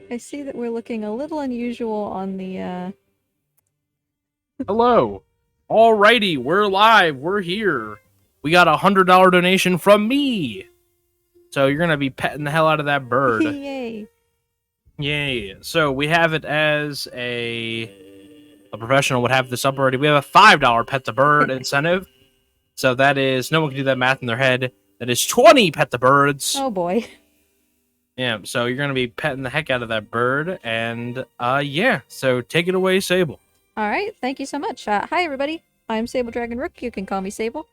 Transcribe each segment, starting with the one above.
I see that we're looking a little unusual on the, Hello. Alrighty, we're live. We're here. We got $100 donation from me. So you're gonna be petting the hell out of that bird. Yay. Yay. So we have it as a professional would have this up already. We have a $5 pet the bird incentive. So that is, no one can do that math in their head. That is 20 pet the birds. Oh boy. Yeah, so you're gonna be petting the heck out of that bird, and yeah. So take it away, Sable. Alright, thank you so much. Hi everybody, I'm SableDragonRook, you can call me Sable.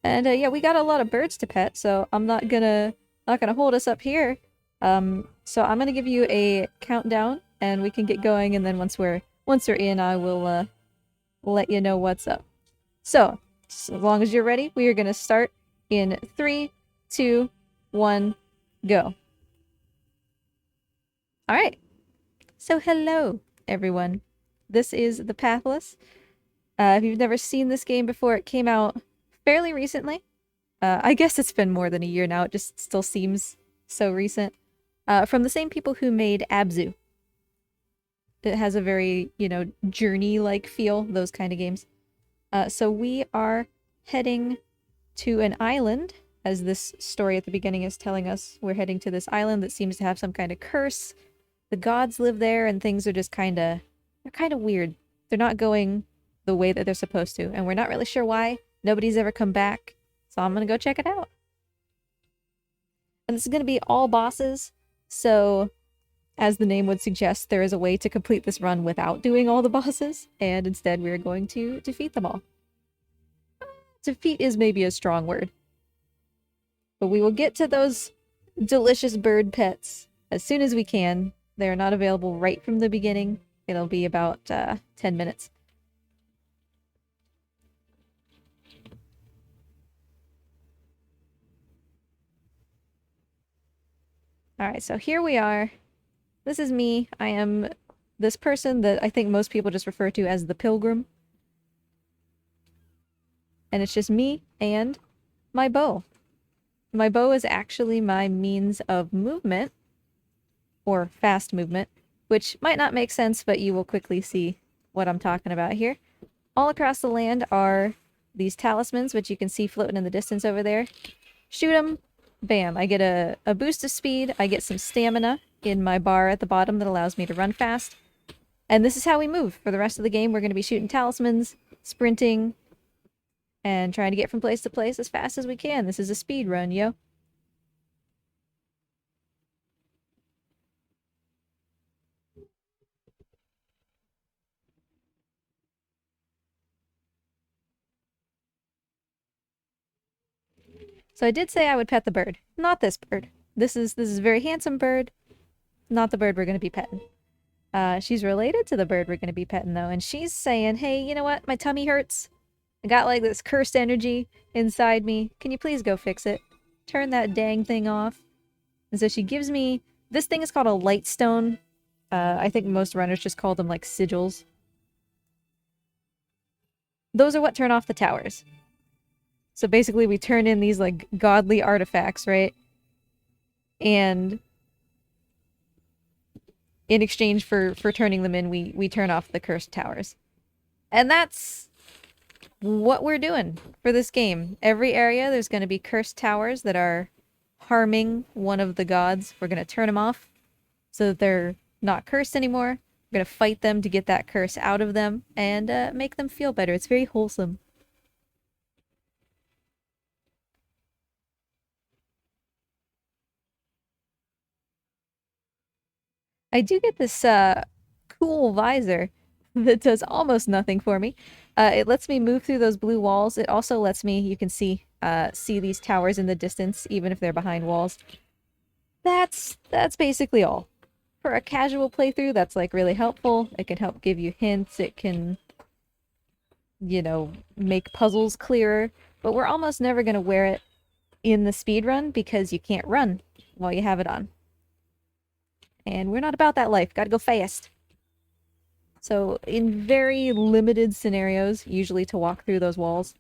And yeah, we got a lot of birds to pet, so I'm not gonna hold us up here. So I'm gonna give you a countdown, and we can get going, and then once we're in, I will let you know what's up. So, as long as you're ready, we are gonna start in 3, 2, 1, go. Alright, so hello everyone. This is the Pathless. If you've never seen this game before, it came out fairly recently. I guess it's been more than a year now, it just still seems so recent. From the same people who made Abzu. It has a very, you know, journey-like feel, those kind of games. So we are heading to an island, as this story at the beginning is telling us. We're heading to this island that seems to have some kind of curse. The gods live there, and things are just they're kind of weird. They're not going the way that they're supposed to, and we're not really sure why. Nobody's ever come back, so I'm gonna go check it out. And this is gonna be all bosses, so as the name would suggest, there is a way to complete this run without doing all the bosses, and instead we're going to defeat them all. Defeat is maybe a strong word. But we will get to those delicious bird pets as soon as we can. They're not available right from the beginning. It'll be about 10 minutes. Alright, so here we are. This is me. I am this person that I think most people just refer to as the Pilgrim. And it's just me and my bow. My bow is actually my means of movement, or fast movement, which might not make sense, but you will quickly see what I'm talking about here. All across the land are these talismans, which you can see floating in the distance over there. Shoot them, bam, I get a boost of speed, I get some stamina in my bar at the bottom that allows me to run fast. And this is how we move. For the rest of the game, we're going to be shooting talismans, sprinting, and trying to get from place to place as fast as we can. This is a speed run, yo. So I did say I would pet the bird. Not this bird. This is a very handsome bird. Not the bird we're going to be petting. She's related to the bird we're going to be petting, though, and she's saying, hey, you know what? My tummy hurts. I got, like, this cursed energy inside me. Can you please go fix it? Turn that dang thing off. And so she gives me... This thing is called a light stone. I think most runners just call them, like, sigils. Those are what turn off the towers. So basically we turn in these, like, godly artifacts, right? And in exchange for turning them in, we turn off the cursed towers. And that's what we're doing for this game. Every area, there's going to be cursed towers that are harming one of the gods. We're going to turn them off so that they're not cursed anymore. We're going to fight them to get that curse out of them and make them feel better. It's very wholesome. I do get this cool visor that does almost nothing for me. It lets me move through those blue walls. It also lets me, you can see these towers in the distance, even if they're behind walls. That's basically all. For a casual playthrough, that's like really helpful. It can help give you hints. It can, you know, make puzzles clearer. But we're almost never going to wear it in the speedrun because you can't run while you have it on. And we're not about that life. Gotta go fast. So, in very limited scenarios, usually to walk through those walls,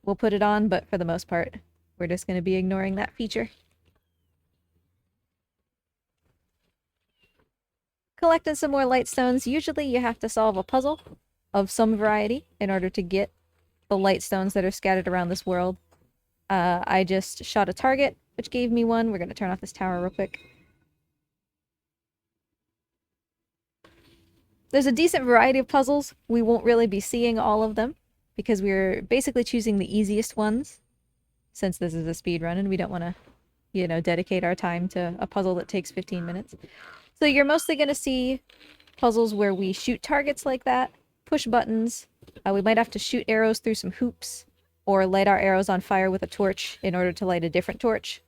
we'll put it on, but for the most part, we're just gonna be ignoring that feature. collecting some more light stones. Usually you have to solve a puzzle of some variety in order to get the light stones that are scattered around this world. I just shot a target, which gave me one. We're going to turn off this tower real quick. There's a decent variety of puzzles. We won't really be seeing all of them because we're basically choosing the easiest ones since this is a speed run and we don't want to, you know, dedicate our time to a puzzle that takes 15 minutes. So you're mostly going to see puzzles where we shoot targets like that, push buttons. We might have to shoot arrows through some hoops or light our arrows on fire with a torch in order to light a different torch.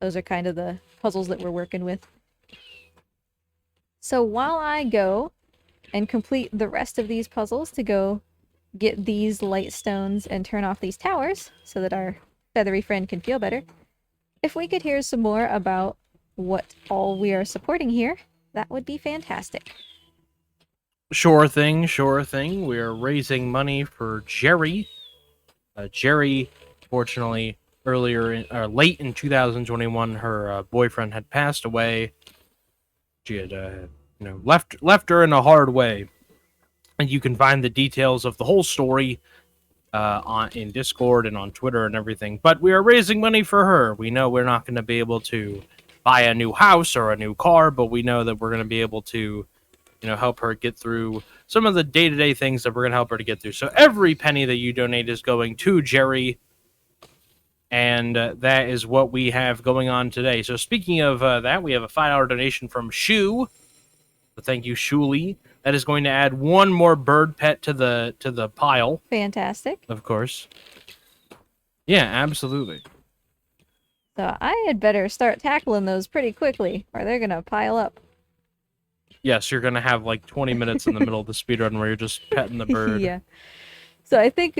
Those are kind of the puzzles that we're working with. So while I go and complete the rest of these puzzles to go get these light stones and turn off these towers so that our feathery friend can feel better, if we could hear some more about what all we are supporting here, that would be fantastic. Sure thing, sure thing. We're raising money for Gerri. Gerri, fortunately, late in 2021, her boyfriend had passed away. She had, left her in a hard way. And you can find the details of the whole story in Discord and on Twitter and everything. But we are raising money for her. We know we're not going to be able to buy a new house or a new car, but we know that we're going to be able to, help her get through some of the day-to-day things that we're going to help her to get through. So every penny that you donate is going to Gerri, and that is what we have going on today. So speaking of that, we have a $5 donation from Shu. So thank you, Shuli. That is going to add one more bird pet to the pile. Fantastic. Of course. Yeah, absolutely. So I had better start tackling those pretty quickly, or they're going to pile up. Yes, you're going to have like 20 minutes in the middle of the speedrun where you're just petting the bird. Yeah. So I think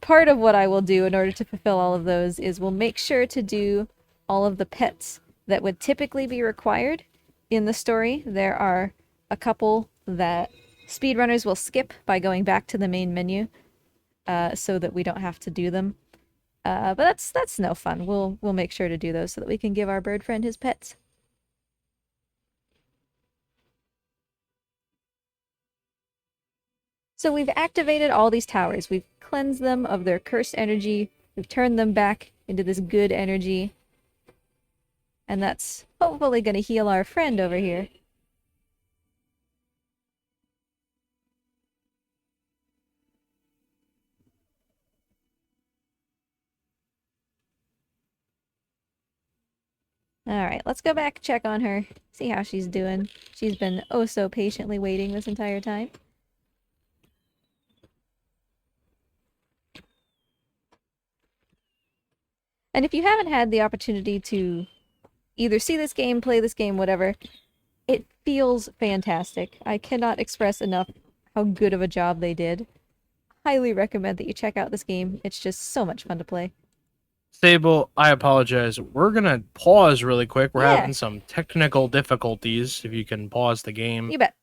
part of what I will do in order to fulfill all of those is we'll make sure to do all of the pets that would typically be required in the story. There are a couple that speedrunners will skip by going back to the main menu so that we don't have to do them. But that's no fun. We'll make sure to do those so that we can give our bird friend his pets. So we've activated all these towers. We've cleansed them of their cursed energy. We've turned them back into this good energy. And that's hopefully going to heal our friend over here. Alright, let's go back, check on her, see how she's doing. She's been oh so patiently waiting this entire time. And if you haven't had the opportunity to either see this game, play this game, whatever, it feels fantastic. I cannot express enough how good of a job they did. Highly recommend that you check out this game. It's just so much fun to play. Sable, I apologize. We're going to pause really quick. We're having some technical difficulties. If you can pause the game. You bet.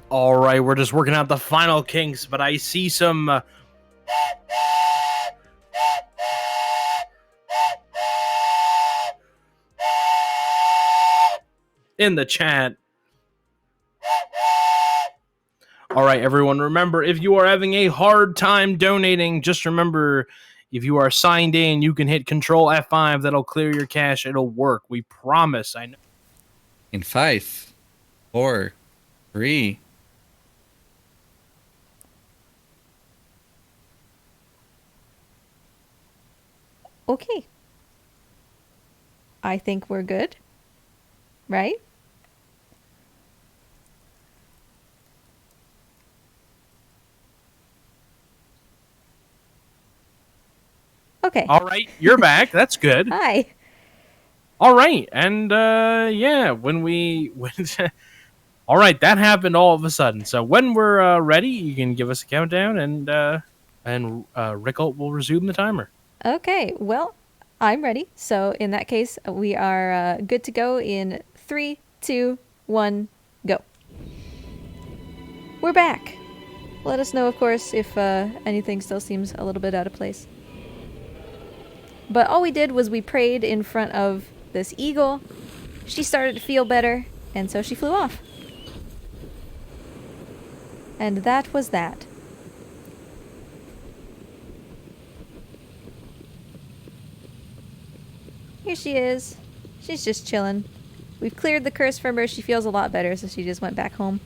All right, we're just working out the final kinks, but I see some... in the chat. All right, everyone, remember, if you are having a hard time donating, just remember, if you are signed in, you can hit Control F5. That'll clear your cache. It'll work. We promise. I know. In 5, 4, 3. Okay. I think we're good. Right? Okay. All right, you're back. That's good. Hi. All right, and yeah, all right, that happened all of a sudden. So when we're ready, you can give us a countdown, and Rickle will resume the timer. Okay. Well, I'm ready. So in that case, we are good to go in 3, 2, 1, go. We're back. Let us know, of course, if anything still seems a little bit out of place. But all we did was we prayed in front of this eagle. She started to feel better, and so she flew off. And that was that. Here she is. She's just chilling. We've cleared the curse from her. She feels a lot better, so she just went back home.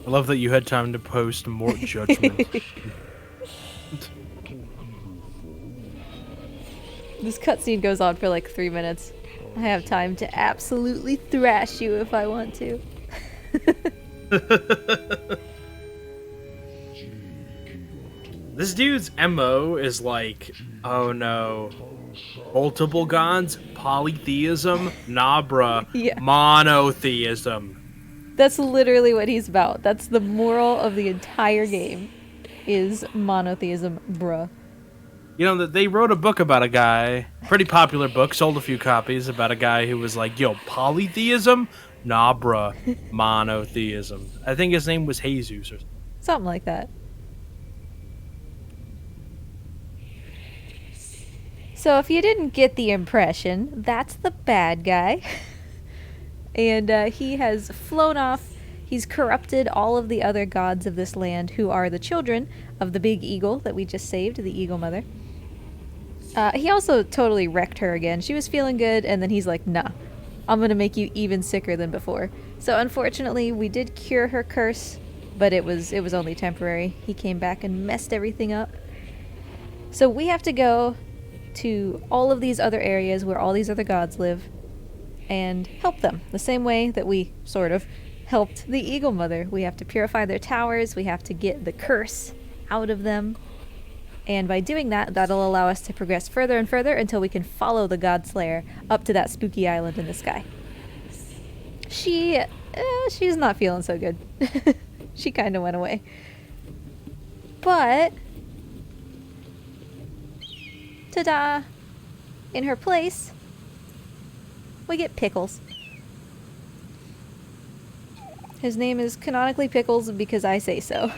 I love that you had time to post more judgment. This cutscene goes on for like 3 minutes. I have time to absolutely thrash you if I want to. This dude's MO is like, oh no, multiple gods, polytheism, nah bruh, Yeah. monotheism. That's literally what he's about. That's the moral of the entire game, is monotheism, bruh. You know, that they wrote a book about a guy, pretty popular book, sold a few copies, about a guy who was like, yo, polytheism? Nah, bruh, monotheism. I think his name was Jesus or Something like that. So if you didn't get the impression, that's the bad guy. And he has flown off. He's corrupted all of the other gods of this land, who are the children of the big eagle that we just saved, the eagle mother. He also totally wrecked her again. She was feeling good, and then he's like, nah, I'm gonna make you even sicker than before. So unfortunately, we did cure her curse, but it was only temporary. He came back and messed everything up. So we have to go to all of these other areas where all these other gods live and help them the same way that we sort of helped the eagle mother. We have to purify their towers. We have to get the curse out of them. And by doing that, that'll allow us to progress further and further until we can follow the God Slayer up to that spooky island in the sky. She's not feeling so good. She kind of went away. But, ta-da! In her place, we get Pickles. His name is canonically Pickles because I say so.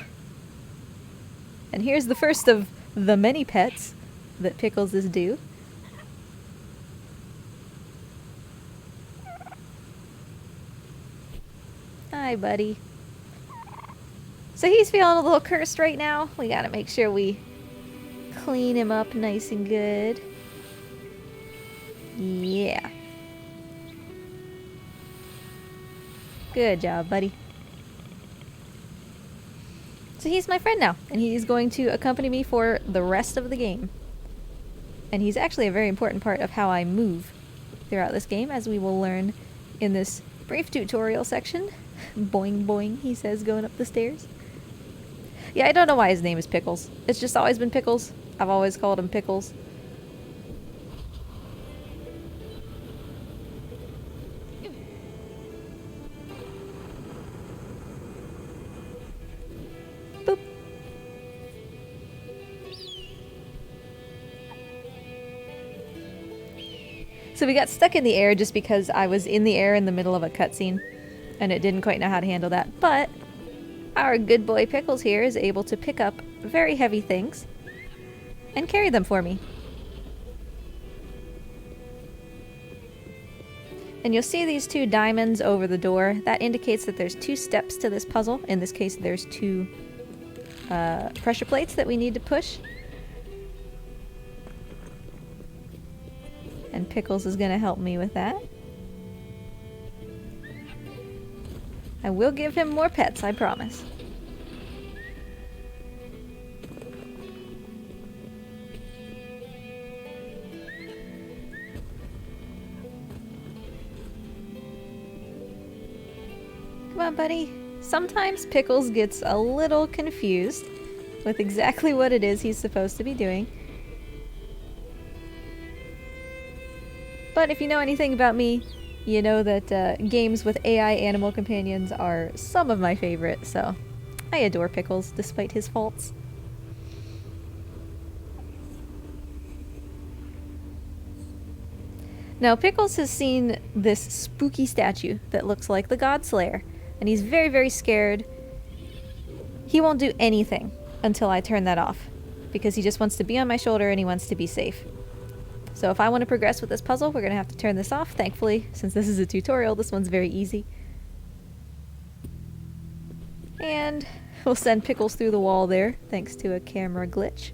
And here's the first of the many pets that Pickles is due. Hi, buddy. So he's feeling a little cursed right now. We gotta make sure we clean him up nice and good. Yeah. Good job, buddy. So he's my friend now, and he's going to accompany me for the rest of the game. And he's actually a very important part of how I move. throughout this game, as we will learn in this brief tutorial section. Boing boing, he says, going up the stairs. Yeah, I don't know why his name is Pickles. It's just always been Pickles. I've always called him Pickles. Boop. So we got stuck in the air just because I was in the air in the middle of a cutscene, and it didn't quite know how to handle that. But our good boy Pickles here is able to pick up very heavy things and carry them for me. And you'll see these 2 diamonds over the door. That indicates that there's 2 steps to this puzzle. In this case, there's 2 pressure plates that we need to push. And Pickles is going to help me with that. I will give him more pets, I promise. Come on, buddy. Sometimes Pickles gets a little confused with exactly what it is he's supposed to be doing. But if you know anything about me, you know that games with AI animal companions are some of my favorite, so I adore Pickles despite his faults. Now, Pickles has seen this spooky statue that looks like the God Slayer, and he's very, very scared. He won't do anything until I turn that off, because he just wants to be on my shoulder and he wants to be safe. So if I want to progress with this puzzle, we're going to have to turn this off. Thankfully, since this is a tutorial, this one's very easy. And we'll send Pickles through the wall there, thanks to a camera glitch.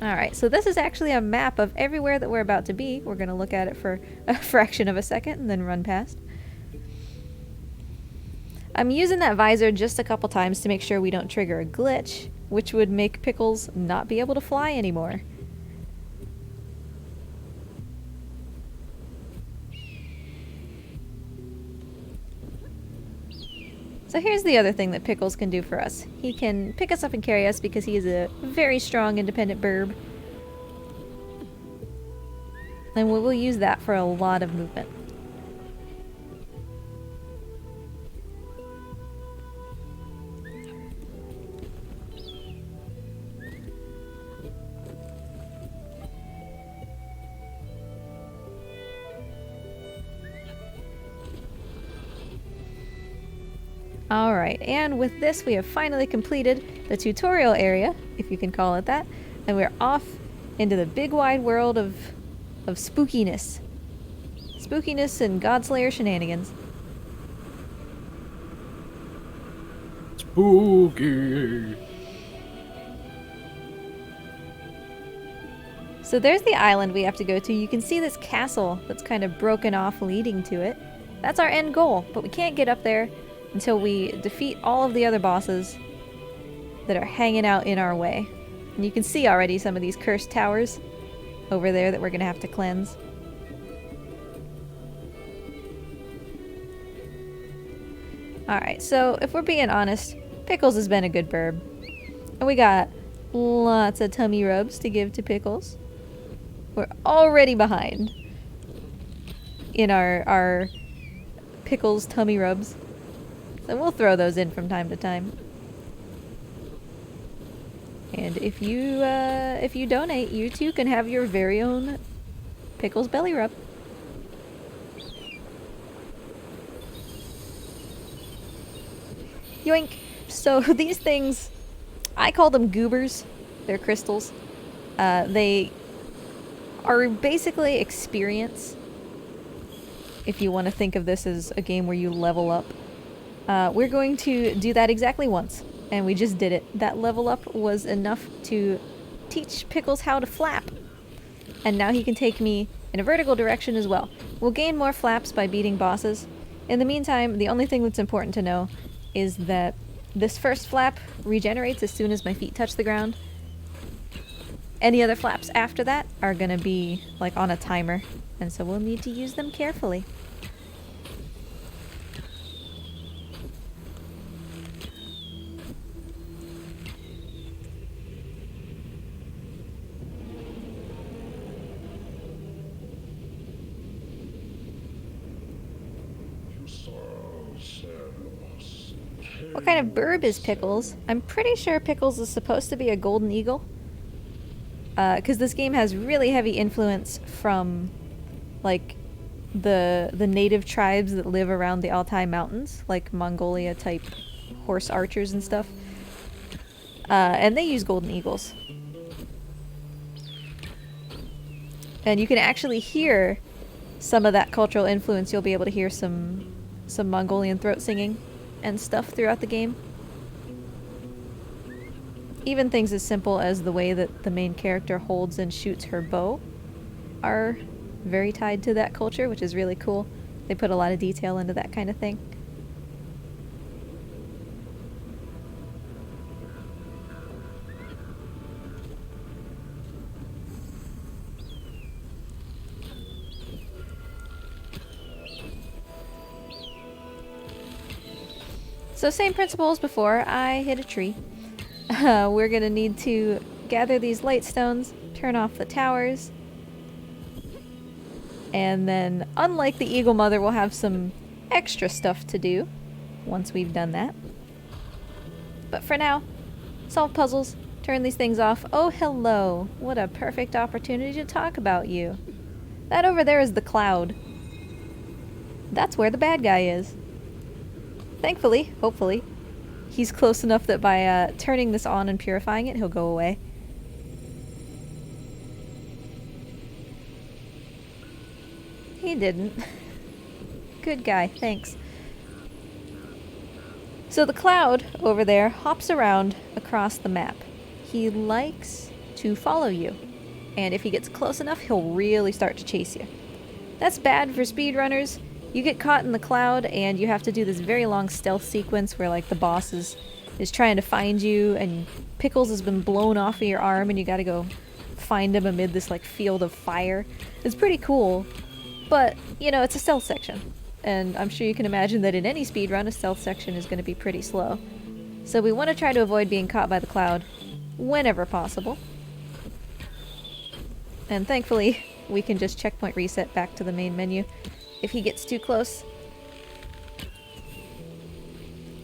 Alright, so this is actually a map of everywhere that we're about to be. We're going to look at it for a fraction of a second and then run past. I'm using that visor just a couple times to make sure we don't trigger a glitch, which would make Pickles not be able to fly anymore. So here's the other thing that Pickles can do for us. He can pick us up and carry us because he is a very strong, independent burb. And we will use that for a lot of movement. Alright, and with this we have finally completed the tutorial area, if you can call it that, and we're off into the big wide world of spookiness. Spookiness and Godslayer shenanigans. Spooky. So there's the island we have to go to. You can see this castle that's kind of broken off leading to it. That's our end goal, but we can't get up there until we defeat all of the other bosses that are hanging out in our way. And you can see already some of these cursed towers over there that we're going to have to cleanse. Alright, so if we're being honest, Pickles has been a good burb. And we got lots of tummy rubs to give to Pickles. We're already behind in our Pickles tummy rubs. So we'll throw those in from time to time. And if you donate, you too can have your very own Pickles belly rub. Yoink! So these things, I call them goobers. They're crystals. They are basically experience. If you want to think of this as a game where you level up. We're going to do that exactly once, and we just did it. That level up was enough to teach Pickles how to flap, and now he can take me in a vertical direction as well. We'll gain more flaps by beating bosses. In the meantime, the only thing that's important to know is that this first flap regenerates as soon as my feet touch the ground, Any other flaps after that are gonna be like on a timer, and so we'll need to use them carefully. What kind of bird is Pickles? I'm pretty sure Pickles is supposed to be a golden eagle. Because this game has really heavy influence from, like, the native tribes that live around the Altai Mountains, like Mongolia type horse archers and stuff. And they use golden eagles. And you can actually hear some of that cultural influence. You'll be able to hear some Mongolian throat singing and stuff throughout the game. Even things as simple as the way that the main character holds and shoots her bow are very tied to that culture, which is really cool. They put a lot of detail into that kind of thing. So same principle as before, I hit a tree. We're gonna need to gather these light stones, turn off the towers, and then, unlike the Eagle Mother, we'll have some extra stuff to do once we've done that. But for now, solve puzzles, turn these things off. Oh, hello! What a perfect opportunity to talk about you. That over there is the cloud. That's where the bad guy is. Thankfully, hopefully, he's close enough that by turning this on and purifying it, he'll go away. He didn't. Good guy, thanks. So the cloud over there hops around across the map. He likes to follow you. And if he gets close enough, he'll really start to chase you. That's bad for speedrunners. You get caught in the cloud and you have to do this very long stealth sequence where like the boss is trying to find you and Pickles has been blown off of your arm and you gotta go find him amid this like field of fire. It's pretty cool, but you know, it's a stealth section. And I'm sure you can imagine that in any speedrun, a stealth section is going to be pretty slow. So we want to try to avoid being caught by the cloud whenever possible. And thankfully, we can just checkpoint reset back to the main menu if he gets too close.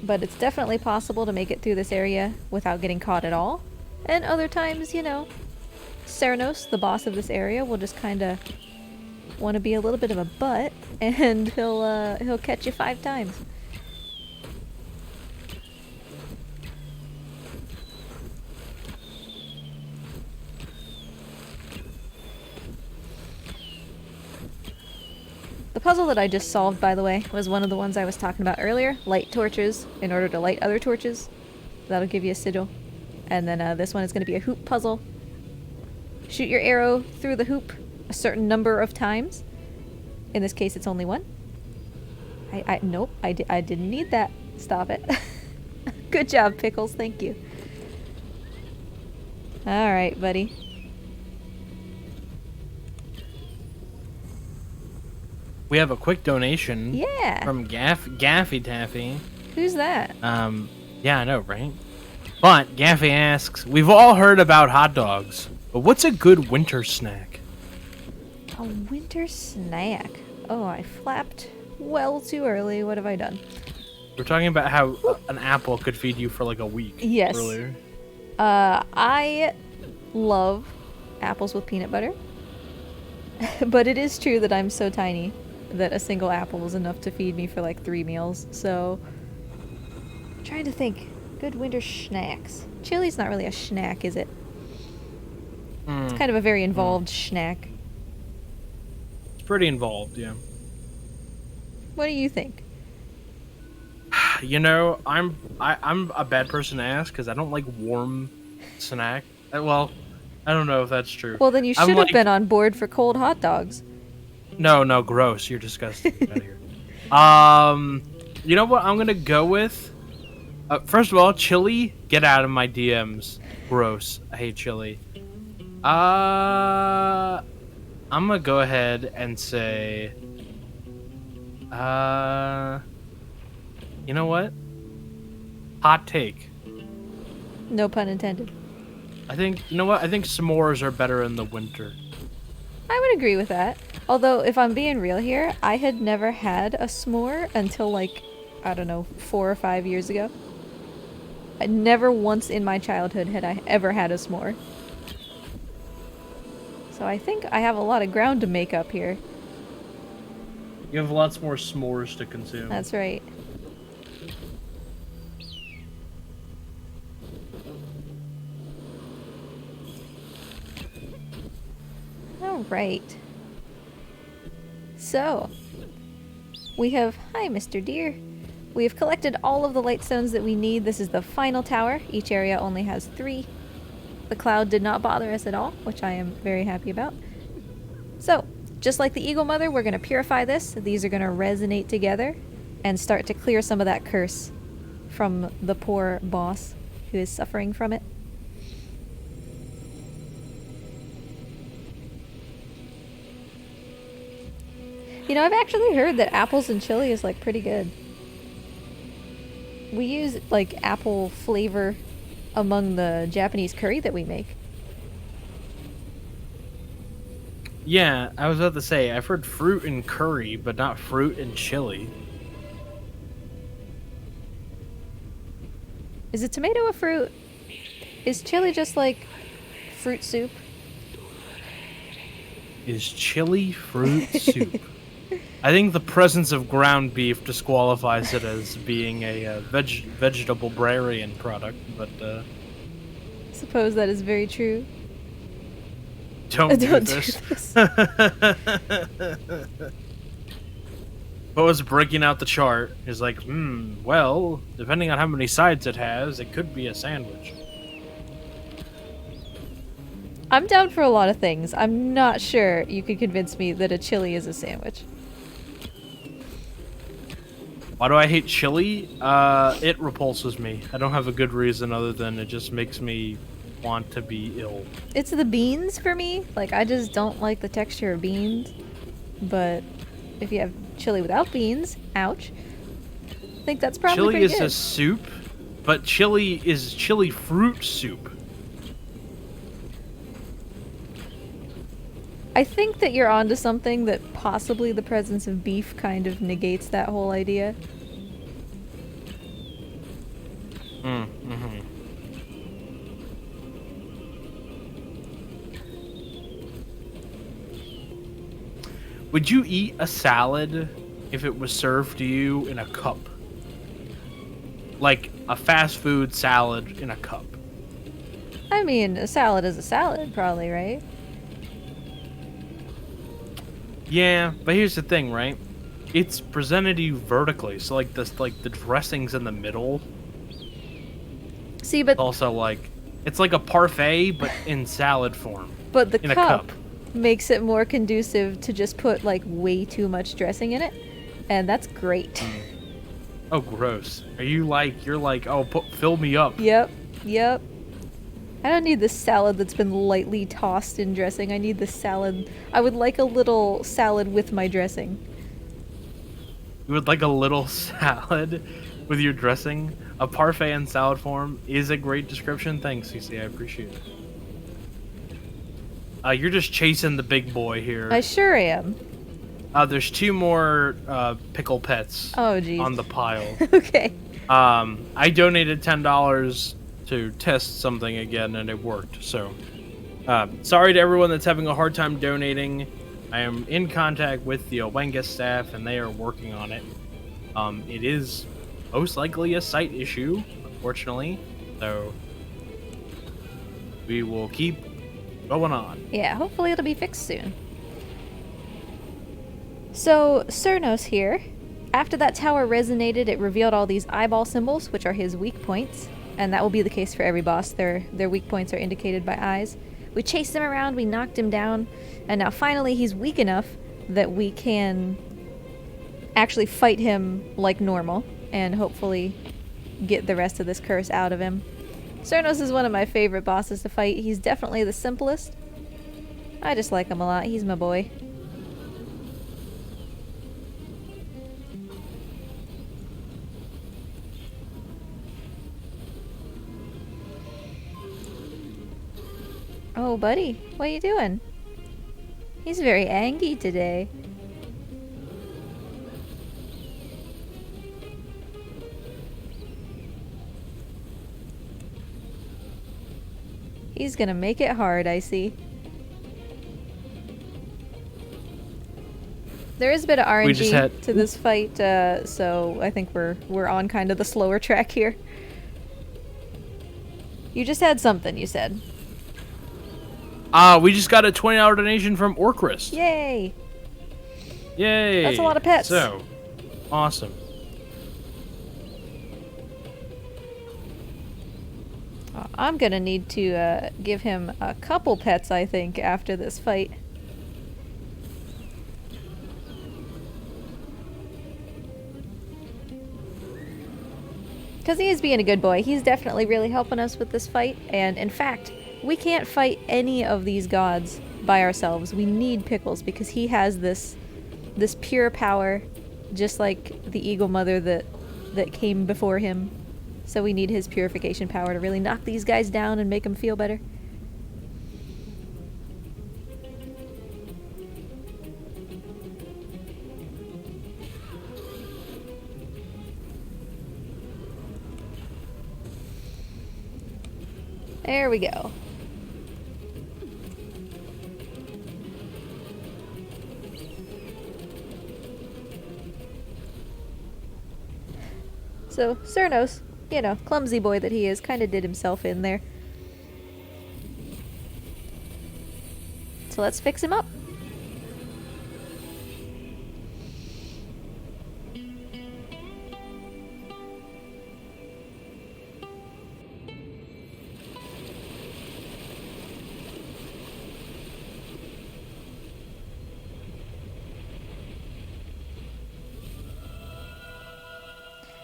But it's definitely possible to make it through this area without getting caught at all. And other times, you know, Cernos, the boss of this area, will just kind of want to be a little bit of a butt, and he'll catch you 5 times. The puzzle that I just solved, by the way, was one of the ones I was talking about earlier. Light torches in order to light other torches. That'll give you a sigil. And then this one is going to be a hoop puzzle. Shoot your arrow through the hoop a certain number of times. In this case, it's only 1. Nope, I didn't need that. Stop it. Good job, Pickles. Thank you. Alright, buddy. We have a quick donation. Yeah. From Gaffy Taffy. Who's that? Yeah, I know, right? But Gaffy asks, we've all heard about hot dogs, but what's a good winter snack? A winter snack. Oh, I flapped well too early. What have I done? We're talking about how an apple could feed you for like a week. Yes. Earlier. I love apples with peanut butter. But it is true that I'm so tiny that a single apple is enough to feed me for like 3 meals. So, I'm trying to think. Good winter snacks. Chili's not really a snack, is it? It's kind of a very involved snack. It's pretty involved, yeah. What do you think? You know, I'm a bad person to ask because I don't like warm snack. Well, I don't know if that's true. Well, then you should have been on board for cold hot dogs. No, gross. You're disgusting. Get out of here. You know what I'm gonna go with? First of all, chili, get out of my DMs. Gross. I hate chili. I'm gonna go ahead and say, you know what? Hot take. No pun intended. I think, you know what? I think s'mores are better in the winter. I would agree with that. Although, if I'm being real here, I had never had a s'more until like, I don't know, 4 or 5 years ago. Never once in my childhood had I ever had a s'more. So I think I have a lot of ground to make up here. You have lots more s'mores to consume. That's right. Alright. So, we have... Hi, Mr. Deer. We have collected all of the light stones that we need. This is the final tower. Each area only has 3. The cloud did not bother us at all, which I am very happy about. So, just like the Eagle Mother, we're going to purify this. These are going to resonate together and start to clear some of that curse from the poor boss who is suffering from it. You know, I've actually heard that apples and chili is like pretty good. We use like apple flavor among the Japanese curry that we make. Yeah, I was about to say, I've heard fruit and curry, but not fruit and chili. Is a tomato a fruit? Is chili just like fruit soup? Is chili fruit soup? I think the presence of ground beef disqualifies it as being a vegetable-brarian product, but Suppose that is very true. don't do Don't do this. this. What was breaking out the chart is like, well, depending on how many sides it has, it could be a sandwich. I'm down for a lot of things. I'm not sure you could convince me that a chili is a sandwich. Why do I hate chili? It repulses me. I don't have a good reason other than it just makes me want to be ill. It's the beans for me. Like, I just don't like the texture of beans. But if you have chili without beans, ouch. I think that's probably Chili pretty is good. a soup, but chili is chili fruit soup. I think that you're onto something, that possibly the presence of beef kind of negates that whole idea. Mm-hmm. Would you eat a salad if it was served to you in a cup? Like a fast food salad in a cup? I mean, a salad is a salad, probably, right? Yeah, but here's the thing, right? It's presented to you vertically, so like the dressing's in the middle. See, but Also, like, it's like a parfait, but in salad form. but the in a cup cup. makes it more conducive to just put like way too much dressing in it, and that's great. Oh, gross. You're like, oh, fill me up. Yep, yep. I don't need the salad that's been lightly tossed in dressing. I need the salad. I would like a little salad with my dressing. You would like a little salad with your dressing? A parfait in salad form is a great description. Thanks, CC. I appreciate it. You're just chasing the big boy here. I sure am. There's 2 more pickle pets Oh, geez. on the pile. Okay. I donated $10 to test something again, and it worked. So, sorry to everyone that's having a hard time donating. I am in contact with the Owenga staff, and they are working on it. It is most likely a site issue, unfortunately. So, we will keep going on. Yeah, hopefully it'll be fixed soon. So, Cernos here. After that tower resonated, it revealed all these eyeball symbols, which are his weak points. And that will be the case for every boss. Their weak points are indicated by eyes. We chased him around, we knocked him down, and now finally he's weak enough that we can actually fight him like normal and hopefully get the rest of this curse out of him. Cernos is one of my favorite bosses to fight. He's definitely the simplest, I just like him a lot. He's my boy. Oh, buddy, what are you doing? He's very angry today. He's gonna make it hard, I see. There is a bit of RNG to this fight, so I think we're on kind of the slower track here. You just had something, you said. We just got a $20 donation from Orcrist. Yay! Yay! That's a lot of pets. So, awesome. I'm gonna need to give him a couple pets, I think, after this fight. Because he is being a good boy. He's definitely really helping us with this fight, and in fact, we can't fight any of these gods by ourselves. We need Pickles because he has this pure power, just like the Eagle Mother that came before him. So we need his purification power to really knock these guys down and make them feel better. There we go. So, Cernos, you know, clumsy boy that he is, kind of did himself in there. So let's fix him up.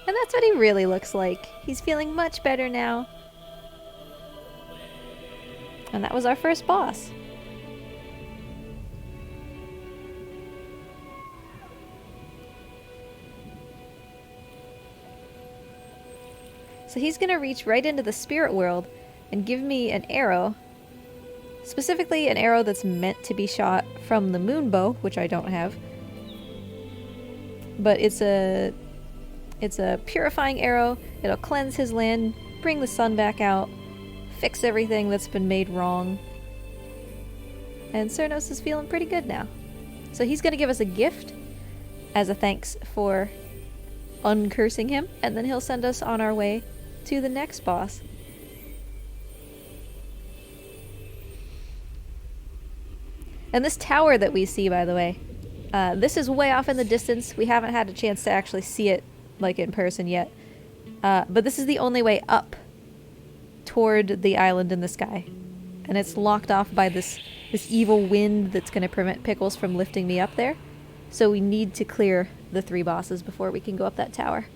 And that's what he really looks like. He's feeling much better now. And that was our first boss. So he's gonna reach right into the spirit world and give me an arrow. Specifically an arrow that's meant to be shot from the moon bow, which I don't have. But it's a purifying arrow. It'll cleanse his land, bring the sun back out, fix everything that's been made wrong. And Cernos is feeling pretty good now. So he's gonna give us a gift as a thanks for uncursing him, and then he'll send us on our way to the next boss. And this tower that we see, by the way, this is way off in the distance. We haven't had a chance to actually see it like in person yet. But this is the only way up toward the island in the sky. And it's locked off by this evil wind that's going to prevent Pickles from lifting me up there. So we need to clear the 3 bosses before we can go up that tower.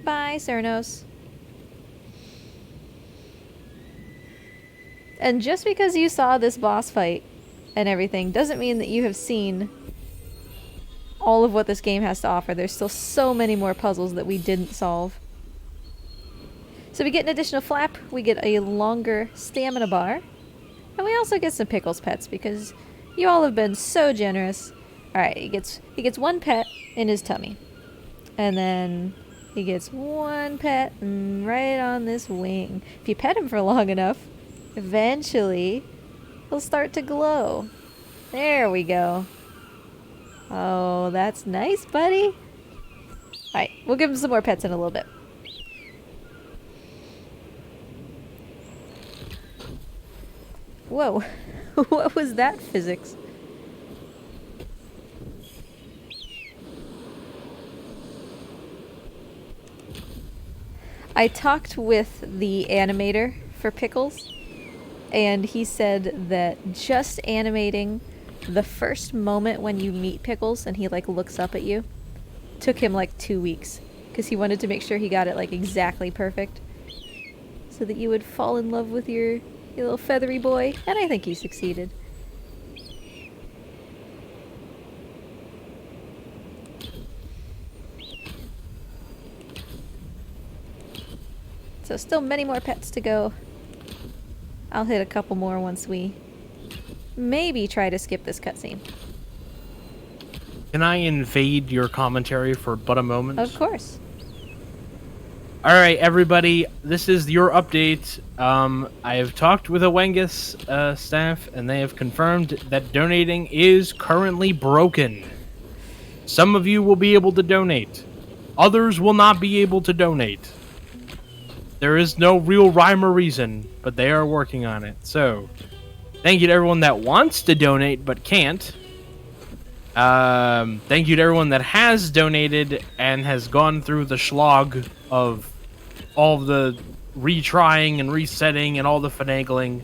Bye, Cernos. And just because you saw this boss fight and everything doesn't mean that you have seen all of what this game has to offer. There's still so many more puzzles that we didn't solve. So we get an additional flap, we get a longer stamina bar, and we also get some Pickles pets because you all have been so generous. Alright, he gets 1 pet in his tummy. And then he gets 1 pet right on this wing. If you pet him for long enough, eventually he'll start to glow. There we go. Oh, that's nice, buddy. Alright, we'll give him some more pets in a little bit. Whoa. What was that physics? I talked with the animator for Pickles, and he said that just animating the first moment when you meet Pickles and he like looks up at you took him like 2 weeks because he wanted to make sure he got it like exactly perfect. so that you would fall in love with your little feathery boy, and I think he succeeded. So still many more pets to go. I'll hit a couple more once we maybe try to skip this cutscene. Can I invade your commentary for but a moment? Of course. All right, everybody, this is your update. I have talked with Awengus staff, and they have confirmed that donating is currently broken. Some of you will be able to donate. Others will not be able to donate. There is no real rhyme or reason, but they are working on it. So, thank you to everyone that wants to donate but can't. Thank you to everyone that has donated and has gone through the slog of all the retrying and resetting and all the finagling.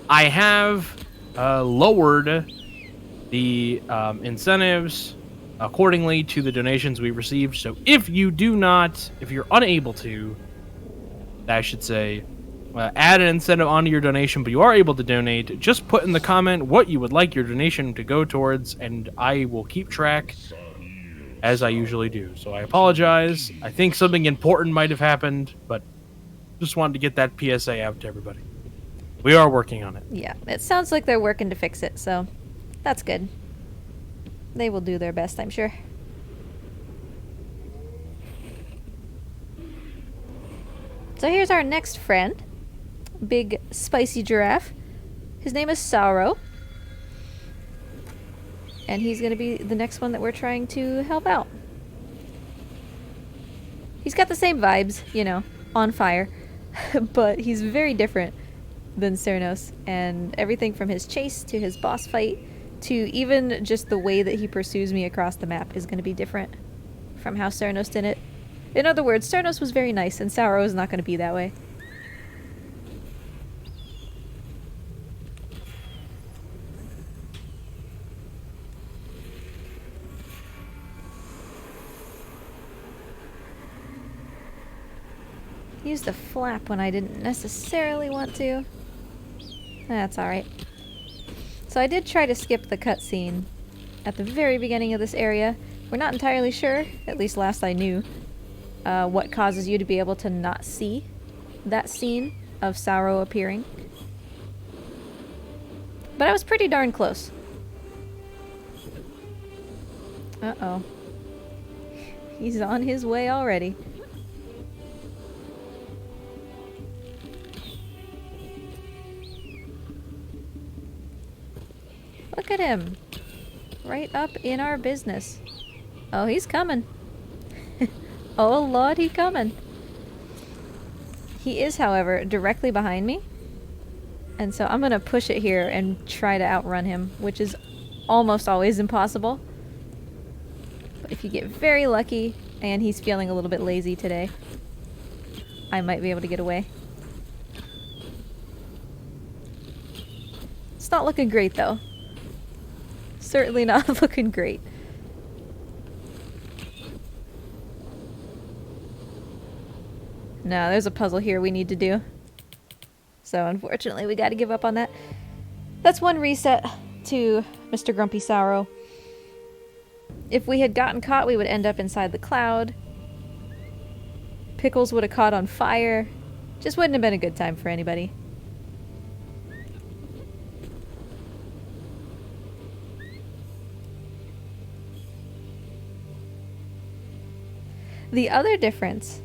I have lowered the incentives accordingly to the donations we received. So if you're unable to, I should say, add an incentive onto your donation, but you are able to donate, just put in the comment what you would like your donation to go towards, and I will keep track as I usually do. So I apologize. I think something important might have happened, but just wanted to get that PSA out to everybody. We are working on it. Yeah, it sounds like they're working to fix it, so that's good. They will do their best, I'm sure. So here's our next friend. Big spicy giraffe. His name is Sorrow. And he's going to be the next one that we're trying to help out. He's got the same vibes, you know, on fire. But he's very different than Cernos. And everything from his chase to his boss fight to even just the way that he pursues me across the map is going to be different from how Cernos did it. In other words, Cernos was very nice and Sorrow is not going to be that way. Used a flap when I didn't necessarily want to. That's alright. So I did try to skip the cutscene at the very beginning of this area. We're not entirely sure, at least last I knew, what causes you to be able to not see that scene of Sorrow appearing. But I was pretty darn close. Uh-oh. He's on his way already. Look at him. Right up in our business. Oh, he's coming. Oh, Lord, he's coming. He is, however, directly behind me. And so I'm going to push it here and try to outrun him, which is almost always impossible. But if you get very lucky, and he's feeling a little bit lazy today, I might be able to get away. It's not looking great, though. Certainly not looking great. No, there's a puzzle here we need to do. So unfortunately we gotta give up on that. That's one reset to Mr. Grumpy Sorrow. If we had gotten caught, we would end up inside the cloud. Pickles would have caught on fire. Just wouldn't have been a good time for anybody. The other difference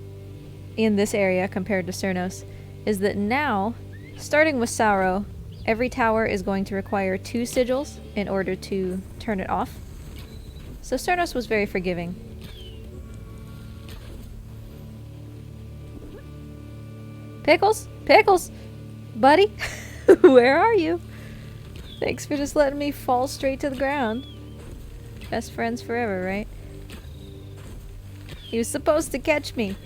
in this area compared to Cernos is that now, starting with Sorrow, every tower is going to require 2 sigils in order to turn it off. So Cernos was very forgiving. Pickles? Pickles! Buddy? Where are you? Thanks for just letting me fall straight to the ground. Best friends forever, right? He was supposed to catch me.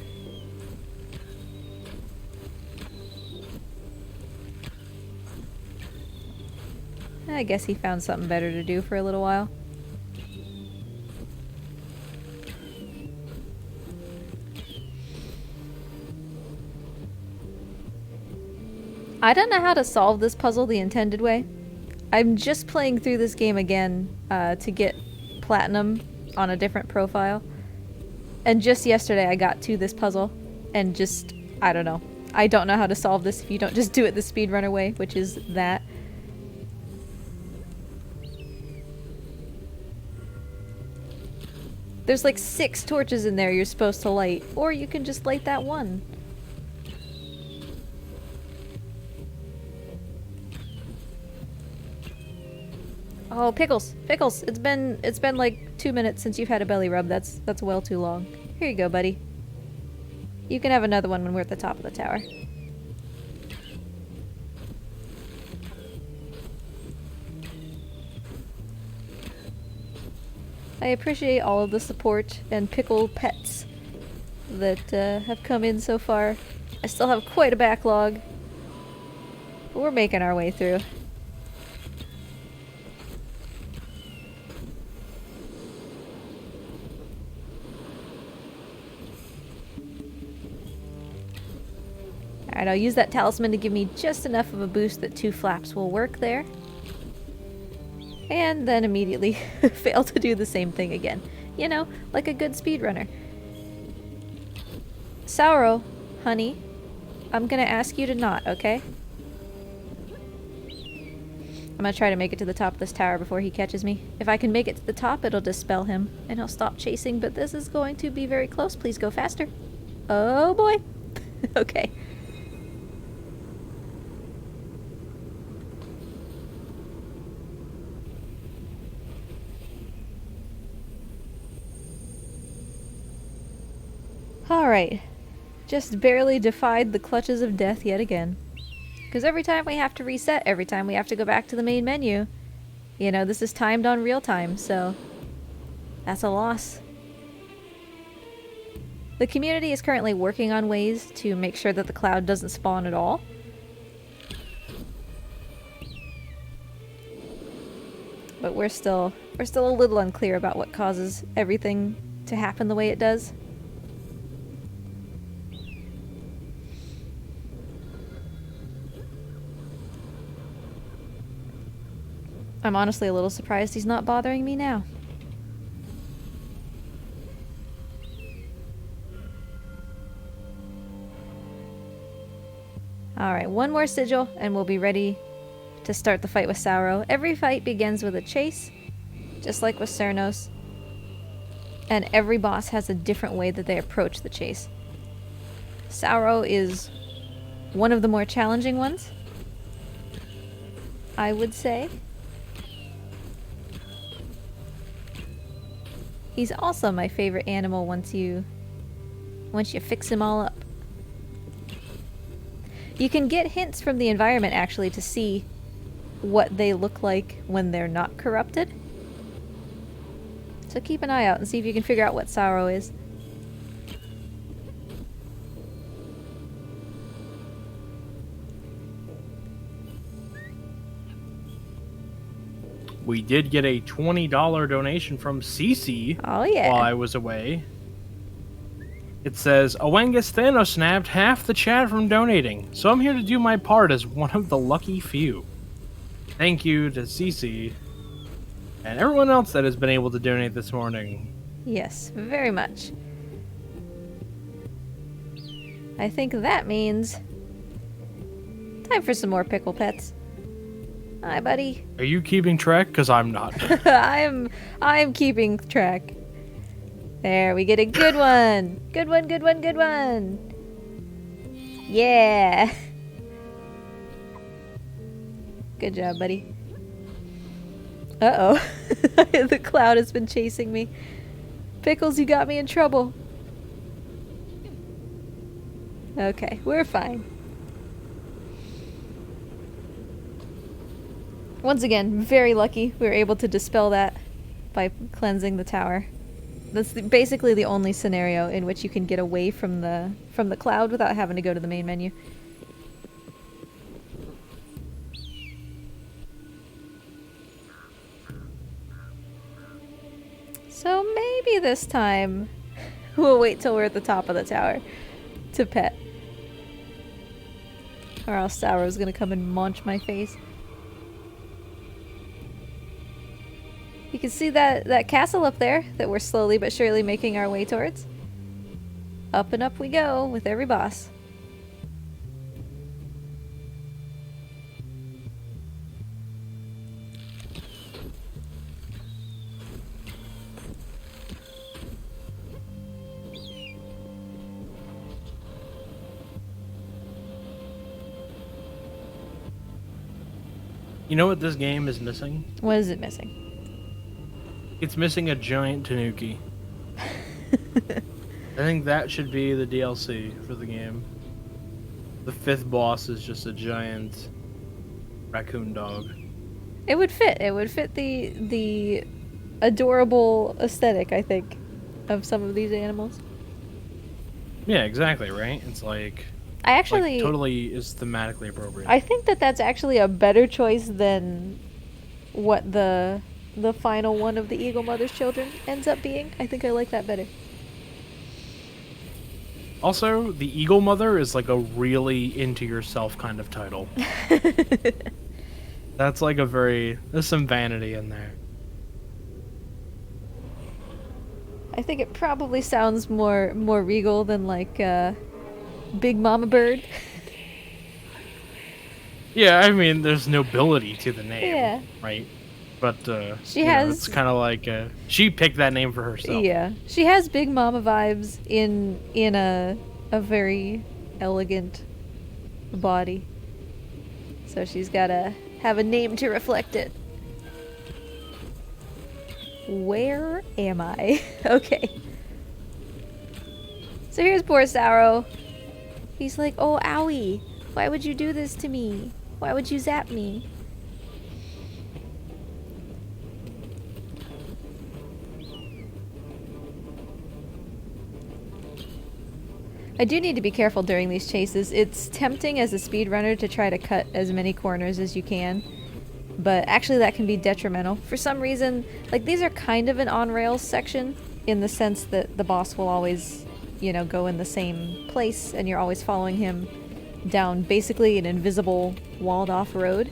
I guess he found something better to do for a little while. I don't know how to solve this puzzle the intended way. I'm just playing through this game again to get platinum on a different profile. And just yesterday I got to this puzzle and just, I don't know. I don't know how to solve this if you don't just do it the speedrunner way, which is that. There's like 6 torches in there you're supposed to light, or you can just light that one. Oh, Pickles! Pickles! It's been like 2 minutes since you've had a belly rub. That's well too long. Here you go, buddy. You can have another one when we're at the top of the tower. I appreciate all of the support and pickle pets that have come in so far. I still have quite a backlog, but we're making our way through. Alright, I'll use that talisman to give me just enough of a boost that 2 flaps will work there. And then immediately fail to do the same thing again. You know, like a good speedrunner. Sauro, honey, I'm gonna ask you to not, okay? I'm gonna try to make it to the top of this tower before he catches me. If I can make it to the top, it'll dispel him, and he'll stop chasing, but this is going to be very close. Please go faster. Oh boy. Okay. Alright, just barely defied the clutches of death yet again. Because every time we have to reset, every time we have to go back to the main menu, you know, this is timed on real time, so that's a loss. The community is currently working on ways to make sure that the cloud doesn't spawn at all. But we're still a little unclear about what causes everything to happen the way it does. I'm honestly a little surprised he's not bothering me now. Alright, one more sigil and we'll be ready to start the fight with Sauro. Every fight begins with a chase, just like with Cernos. And every boss has a different way that they approach the chase. Sauro is one of the more challenging ones, I would say. He's also my favorite animal once you fix him all up. You can get hints from the environment actually to see what they look like when they're not corrupted. So keep an eye out and see if you can figure out what Sauro is. We did get a $20 donation from CC Oh yeah. while I was away. It says, Awengus Thanos snapped half the chat from donating, so I'm here to do my part as one of the lucky few. Thank you to CC and everyone else that has been able to donate this morning. Yes, very much. I think that means time for some more pickle pets. Hi, buddy. Are you keeping track? Because I'm not. I'm keeping track. There, we get a good one. Good one, good one, good one. Yeah. Good job, buddy. Uh-oh. The cloud has been chasing me. Pickles, you got me in trouble. Okay, we're fine. Once again, very lucky we were able to dispel that by cleansing the tower. That's basically the only scenario in which you can get away from the cloud without having to go to the main menu. So maybe this time we'll wait till we're at the top of the tower to pet. Or else Sauro's gonna come and munch my face. You can see that castle up there that we're slowly but surely making our way towards. Up and up we go with every boss. You know what this game is missing? What is it missing? It's missing a giant tanuki. I think that should be the DLC for the game. The 5th boss is just a giant raccoon dog. It would fit. It would fit the adorable aesthetic, I think, of some of these animals. Yeah, exactly, right? It's like... I actually... Like, totally is thematically appropriate. I think that's actually a better choice than what the final one of the Eagle Mother's children ends up being. I think I like that better. Also, the Eagle Mother is like a really into yourself kind of title. That's like a very... There's some vanity in there. I think it probably sounds more regal than like Big Mama Bird. Yeah, I mean, there's nobility to the name, Yeah. right? But She has... it's kind of like she picked that name for herself. Yeah, she has Big Mama vibes in a very elegant body. So she's gotta have a name to reflect it. Where am I? Okay. So here's poor Sauro. He's like, oh, owie. Why would you do this to me? Why would you zap me? I do need to be careful during these chases. It's tempting as a speedrunner to try to cut as many corners as you can, but actually that can be detrimental. For some reason, like, these are kind of an on-rails section in the sense that the boss will always, you know, go in the same place and you're always following him down basically an invisible walled-off road.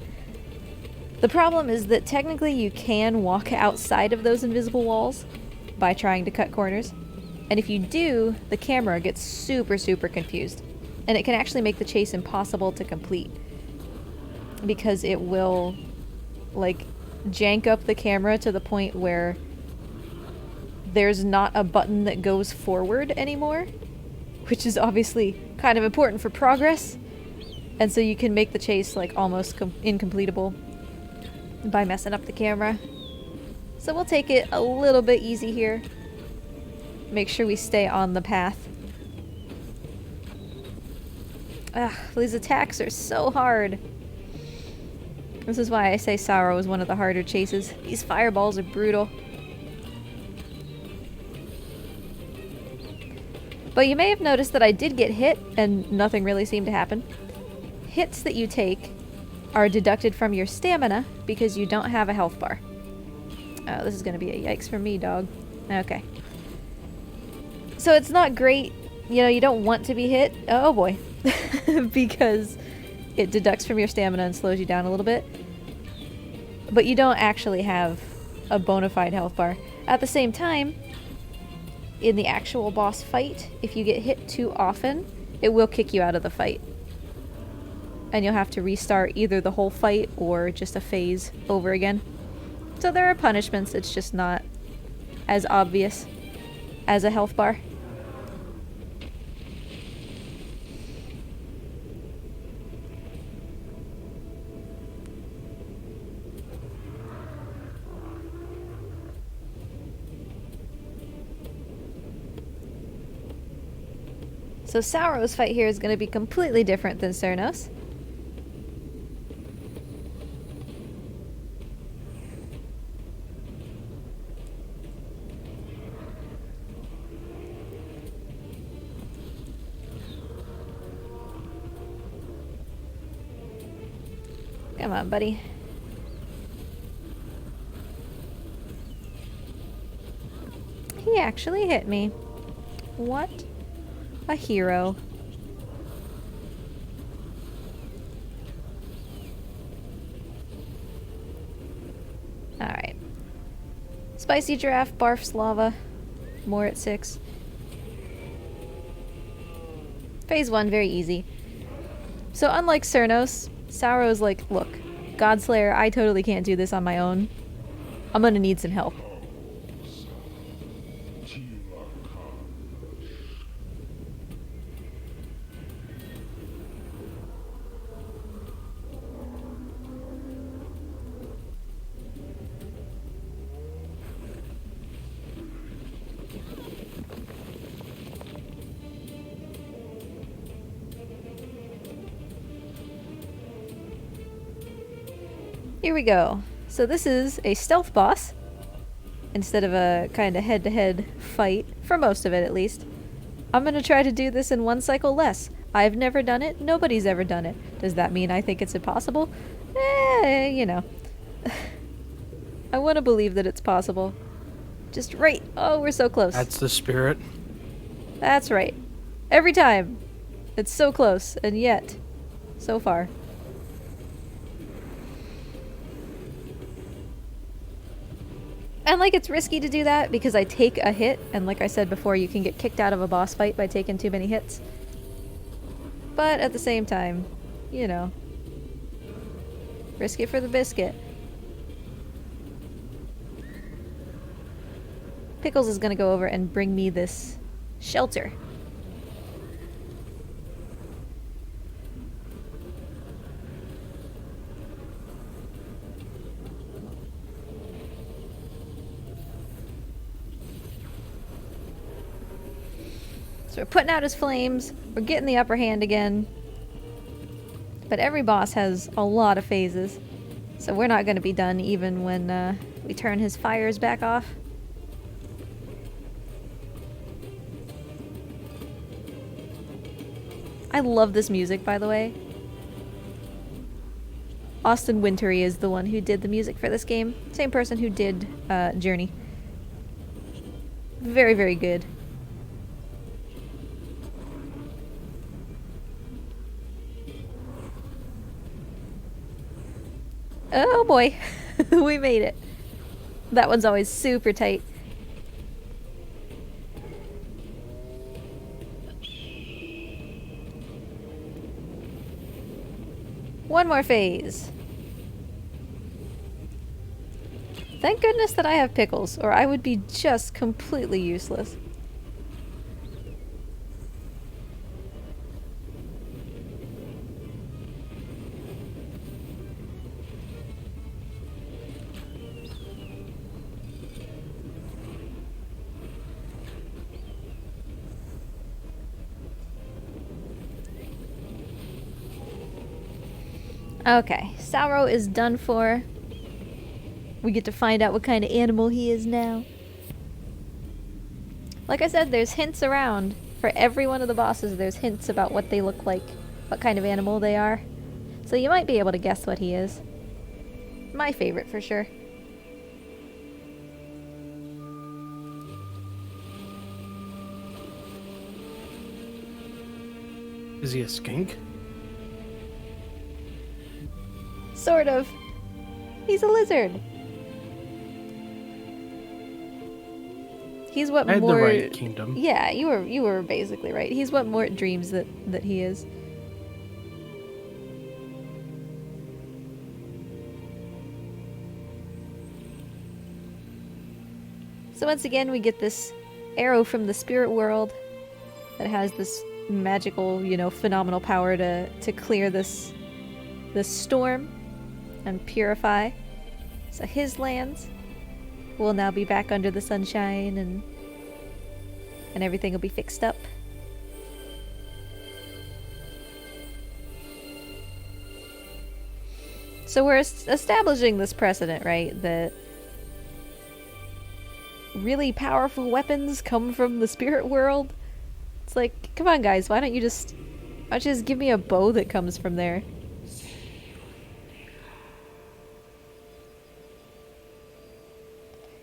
The problem is that technically you can walk outside of those invisible walls by trying to cut corners. And if you do, the camera gets super confused. And it can actually make the chase impossible to complete. Because it will, like, jank up the camera to the point where there's not a button that goes forward anymore. Which is obviously kind of important for progress. And so you can make the chase, like, almost incompletable by messing up the camera. So we'll take it a little bit easy here. Make sure we stay on the path. Ugh, these attacks are so hard. This is why I say Sauro is one of the harder chases. These fireballs are brutal. But you may have noticed that I did get hit and nothing really seemed to happen. Hits that you take are deducted from your stamina because you don't have a health bar. Oh, this is gonna be a yikes for me, dog. Okay. So it's not great, you know, you don't want to be hit. Oh boy. Because it deducts from your stamina and slows you down a little bit. But you don't actually have a bona fide health bar. At the same time, in the actual boss fight, if you get hit too often, it will kick you out of the fight. And you'll have to restart either the whole fight or just a phase over again. So there are punishments, it's just not as obvious as a health bar. So Sauro's fight here is going to be completely different than Cernos. Come on, buddy. He actually hit me. What a hero. Alright. Spicy giraffe barfs lava. More at 6. Phase 1, very easy. So unlike Cernos, Sauro's like, look, Godslayer, I totally can't do this on my own. I'm gonna need some help. Here we go. So this is a stealth boss, instead of a kind of head-to-head fight, for most of it at least. I'm gonna try to do this in 1 cycle less. I've never done it, nobody's ever done it. Does that mean I think it's impossible? You know. I want to believe that it's possible. Just right. Oh, we're so close. That's the spirit. That's right. Every time. It's so close, and yet, so far. And like, it's risky to do that because I take a hit, and like I said before, you can get kicked out of a boss fight by taking too many hits. But at the same time, you know, risk it for the biscuit. Pickles is gonna go over and bring me this shelter. So we're putting out his flames, we're getting the upper hand again. But every boss has a lot of phases, so we're not going to be done even when we turn his fires back off. I love this music, by the way. Austin Wintory is the one who did the music for this game. Same person who did Journey. Very, very good. Oh boy, we made it. That one's always super tight. One more phase. Thank goodness that I have pickles, or I would be just completely useless. Okay, Sauro is done for. We get to find out what kind of animal he is now. Like I said, there's hints around. For every one of the bosses, there's hints about what they look like, what kind of animal they are. So you might be able to guess what he is. My favorite, for sure. Is he a skink? Sort of. He's a lizard. He's what I had Mort... the right kingdom. Yeah, you were basically right. He's what Mort dreams that he is. So once again, we get this arrow from the spirit world that has this magical, you know, phenomenal power to clear this storm and purify. So his lands will now be back under the sunshine, and everything will be fixed up. So we're establishing this precedent, right? That really powerful weapons come from the spirit world. It's like, come on guys, why don't you just give me a bow that comes from there?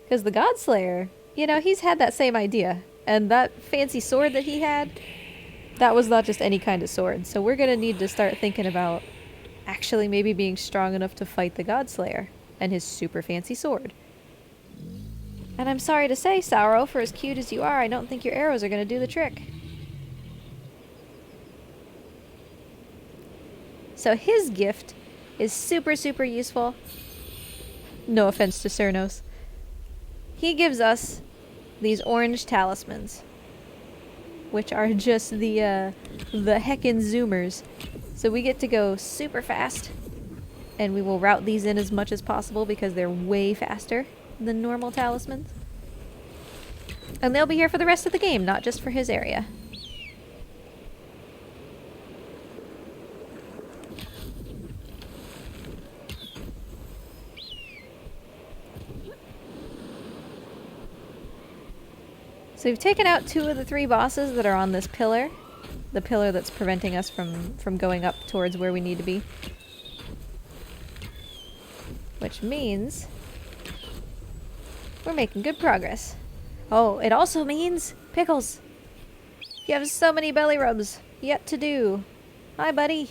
Because the Godslayer, you know, he's had that same idea. And that fancy sword that he had, that was not just any kind of sword. So we're going to need to start thinking about actually maybe being strong enough to fight the Godslayer. and his super fancy sword. And I'm sorry to say, Sauro, for as cute as you are, I don't think your arrows are going to do the trick. So his gift is super, super useful. No offense to Cernos. He gives us these orange talismans, which are just the heckin' zoomers. So we get to go super fast, and we will route these in as much as possible because they're way faster than normal talismans. And they'll be here for the rest of the game, not just for his area. So we've taken out 2 of the 3 bosses that are on this pillar. The pillar that's preventing us from going up towards where we need to be. Which means we're making good progress. Oh, it also means, Pickles, you have so many belly rubs yet to do. Hi, buddy.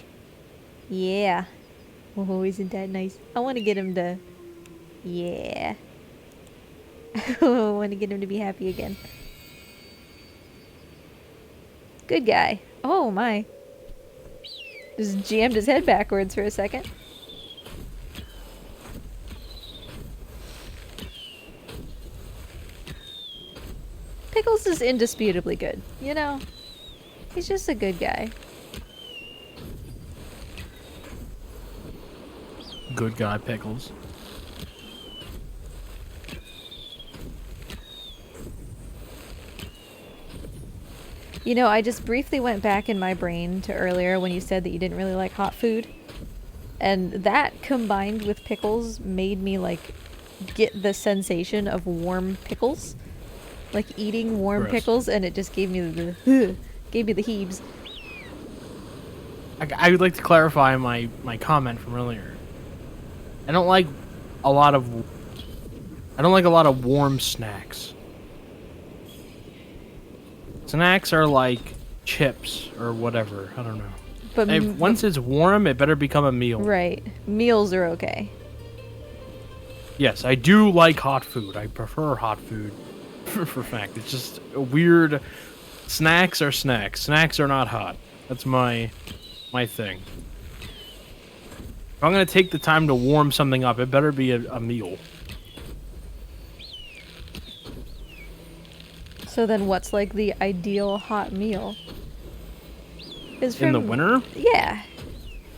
Yeah. Oh, isn't that nice? I want to get him to... Yeah. I want to get him to be happy again. Good guy. Oh my. Just jammed his head backwards for a second. Pickles is indisputably good, you know? He's just a good guy. Good guy, Pickles. You know, I just briefly went back in my brain to earlier when you said that you didn't really like hot food. And that combined with pickles made me like get the sensation of warm pickles. Like eating warm Gross. pickles, and it just gave me the gave me the heebs. I would like to clarify my comment from earlier. I don't like a lot of warm snacks. Snacks are like chips or whatever. I don't know. But Once it's warm, it better become a meal. right, meals are okay. Yes, I do like hot food. I prefer hot food for fact. It's just a weird. Snacks are snacks. Snacks are not hot. That's my thing. If I'm gonna take the time to warm something up, it better be a meal. So then what's like the ideal hot meal? In the winter? Yeah.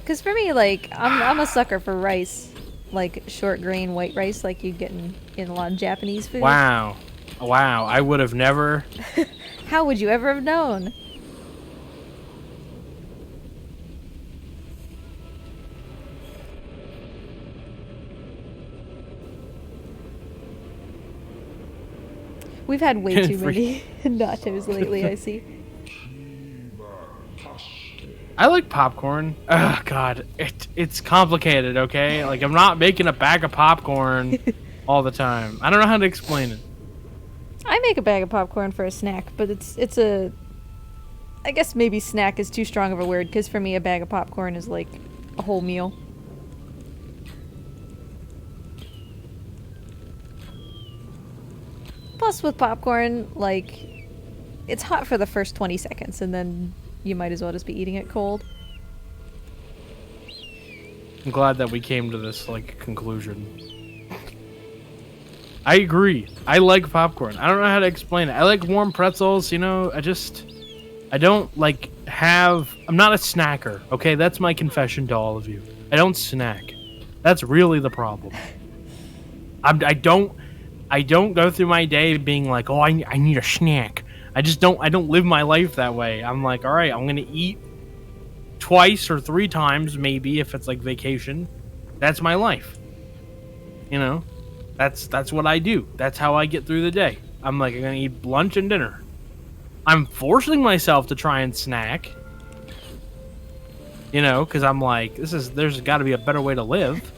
Because for me, like, I'm a sucker for rice. Like short grain white rice like you get in a lot of Japanese food. Wow. Wow, I would have never... How would you ever have known? We've had way too many nachos lately, I see. I like popcorn. Oh, God. It's complicated, okay? Like, I'm not making a bag of popcorn all the time. I don't know how to explain it. I make a bag of popcorn for a snack, but it's a... I guess maybe snack is too strong of a word, because for me a bag of popcorn is like a whole meal. Plus with popcorn, like, it's hot for the first 20 seconds, and then you might as well just be eating it cold. I'm glad that we came to this, like, conclusion. I agree. I like popcorn. I don't know how to explain it. I like warm pretzels, you know? I don't, like, I'm not a snacker, okay? That's my confession to all of you. I don't snack. That's really the problem. I don't go through my day being like, oh, I need a snack. I don't live my life that way. I'm like, all right, I'm going to eat twice or 3 times, maybe, if it's like vacation. That's my life. You know? That's what I do. That's how I get through the day. I'm like, I'm going to eat lunch and dinner. I'm forcing myself to try and snack. You know, because I'm like, there's got to be a better way to live.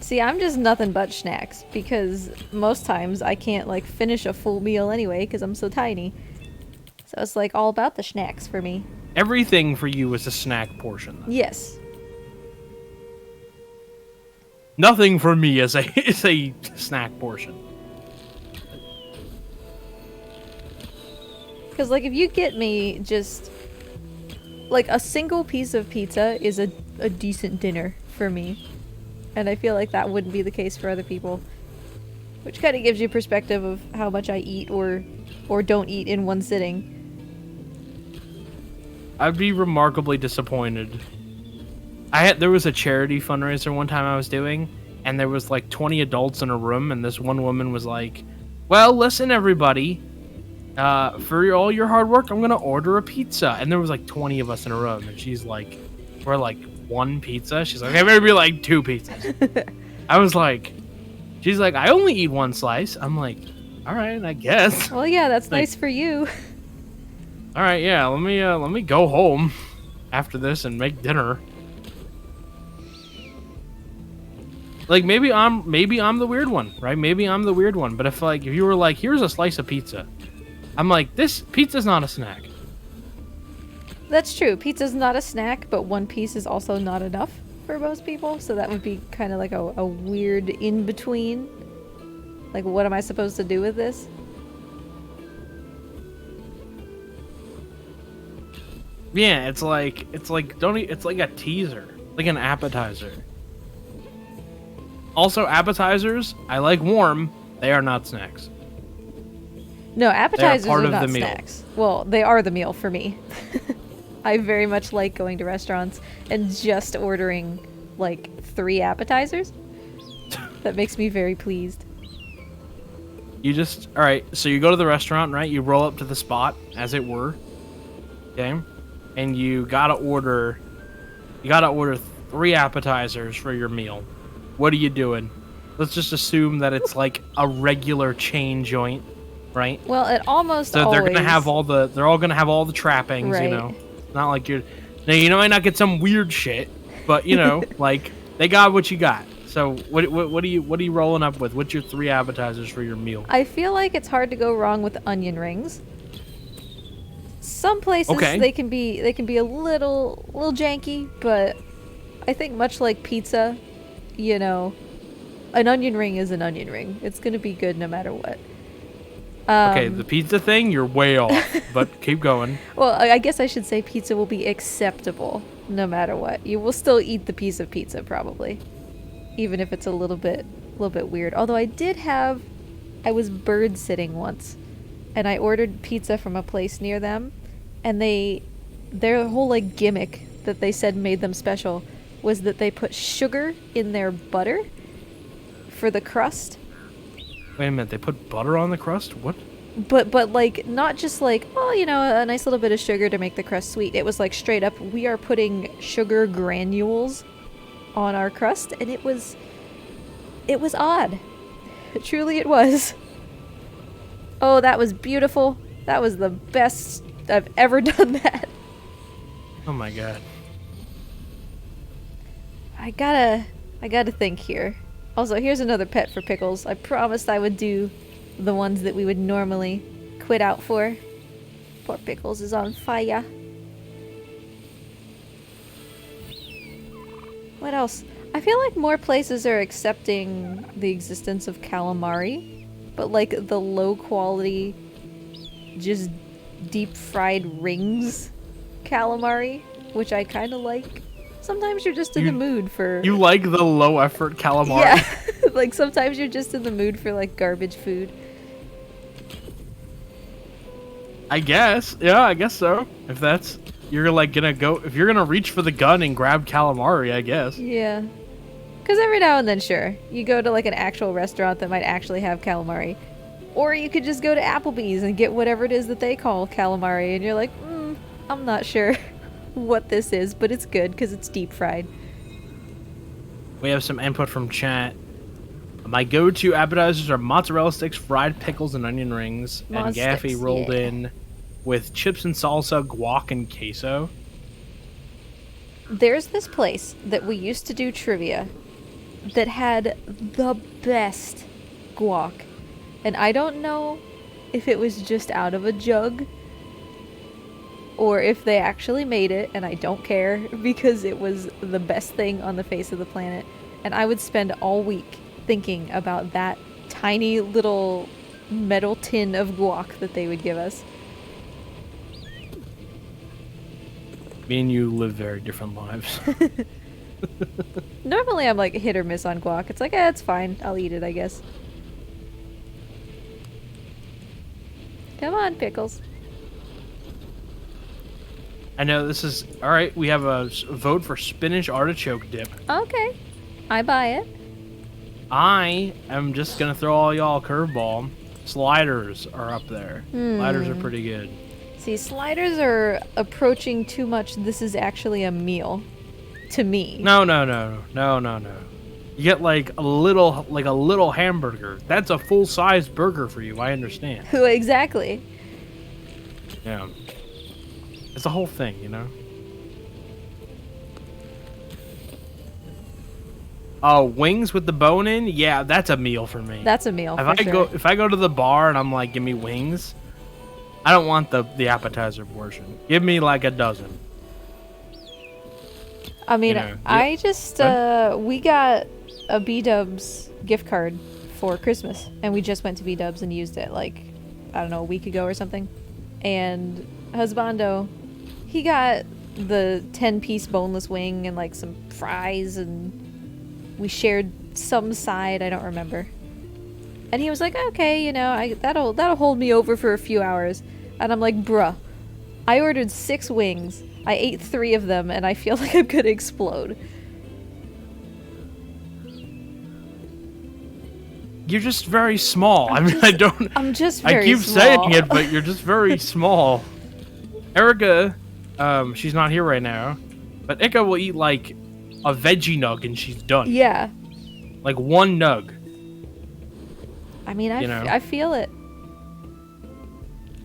See, I'm just nothing but snacks, because most times I can't, like, finish a full meal anyway, because I'm so tiny. So it's, like, all about the snacks for me. Everything for you is a snack portion. Then. Yes. Nothing for me is a is a snack portion. Because, like, if you get me just, like, a single piece of pizza is a decent dinner for me. And I feel like that wouldn't be the case for other people. Which kind of gives you perspective of how much I eat or don't eat in one sitting. I'd be remarkably disappointed. There was a charity fundraiser one time I was doing, and there was like 20 adults in a room, and this one woman was like, "Well, listen, everybody. For all your hard work, I'm gonna order a pizza." And there was like 20 of us in a room, and she's like, "We're like one pizza." She's like, "Okay, maybe like 2 pizzas." I was like, she's like, "I only eat 1 slice." I'm like, "All right, I guess." Well, yeah, that's Like, nice for you. all right, yeah. Let me go home after this and make dinner. Like maybe I'm the weird one, right? Maybe I'm the weird one. But if you were like, "Here's a slice of pizza," I'm like, "This pizza's not a snack." That's true. Pizza's not a snack, but 1 piece is also not enough for most people. So that would be kind of like a weird in-between. Like, what am I supposed to do with this? Yeah, it's like it's like a teaser, like an appetizer. Also, appetizers, I like warm. They are not snacks. No, appetizers part are of not the meal. snacks. Well, they are the meal for me. I very much like going to restaurants and just ordering like 3 appetizers. That makes me very pleased. All right, so you go to the restaurant, right? You roll up to the spot, as it were. Okay? And you gotta order 3 appetizers for your meal. What are you doing? Let's just assume that it's like a regular chain joint, right? Well, it almost So always... they're all gonna have all the trappings, Right. you know. Not like now you might not get some weird shit, but you know, like they got what you got. So what are you rolling up with? What's your 3 appetizers for your meal? I feel like it's hard to go wrong with onion rings. Some places Okay. they can be a little janky, but I think much like pizza, you know, an onion ring is an onion ring. It's gonna be good no matter what. Okay, the pizza thing, you're way off, but keep going. Well, I guess I should say pizza will be acceptable no matter what. You will still eat the piece of pizza probably, even if it's a little bit weird. Although I was bird sitting once, and I ordered pizza from a place near them, and their whole like gimmick that they said made them special was that they put sugar in their butter for the crust. Wait a minute, they put butter on the crust? What? But like not just like, oh, you know, a nice little bit of sugar to make the crust sweet. It was like straight up, we are putting sugar granules on our crust, and it was odd. Truly it was. Oh, that was beautiful. That was the best I've ever done that. Oh my god. I gotta think here. Also, here's another pet for Pickles. I promised I would do the ones that we would normally quit out for. Poor Pickles is on fire. What else? I feel like more places are accepting the existence of calamari, but like the low quality, just deep fried rings calamari, which I kind of like. Sometimes you're just in the mood for... You like the low effort calamari? Yeah, like sometimes you're just in the mood for like garbage food. I guess. Yeah, I guess so. If that's... You're like gonna go... If you're gonna reach for the gun and grab calamari, I guess. Yeah. Because every now and then, sure, you go to like an actual restaurant that might actually have calamari. Or you could just go to Applebee's and get whatever it is that they call calamari, and you're like, I'm not sure what this is, but it's good because it's deep fried. We have some input from chat. My go-to appetizers are mozzarella sticks, fried pickles, and onion rings. Moz And Gaffy sticks, rolled yeah. in with chips and salsa, guac, and queso. There's this place that we used to do trivia that had the best guac. And I don't know if it was just out of a jug or if they actually made it, and I don't care because it was the best thing on the face of the planet. and I would spend all week thinking about that tiny little metal tin of guac that they would give us. Me and you live very different lives. Normally I'm like hit or miss on guac. It's like, it's fine. I'll eat it, I guess. Come on, Pickles. I know this is... Alright, we have a vote for spinach artichoke dip. Okay. I buy it. I am just gonna throw all y'all a curveball. Sliders are up there. Sliders are pretty good. See, sliders are approaching too much. This is actually a meal. To me. No. You get like a little hamburger. That's a full-size burger for you, I understand. Exactly. Yeah. It's a whole thing, you know? Oh, wings with the bone in? Yeah, that's a meal for me. That's a meal. If I go to the bar and I'm like, give me wings, I don't want the appetizer portion. Give me like a dozen. I mean, You know, I just we got a B-Dubs gift card for Christmas, and we just went to B-Dubs and used it like, I don't know, a week ago or something. And husbando, he got the 10-piece boneless wing and like some fries, and we shared some side, I don't remember. And he was like, okay, you know, that'll hold me over for a few hours. And I'm like, bruh, I ordered 6 wings. I ate 3 of them, and I feel like I'm gonna explode. You're just very small. I'm just very I keep small. saying it, but you're just very small. Erica, she's not here right now, but Ika will eat like a veggie nug and she's done. Yeah. Like one nug. I mean, You know? I feel it.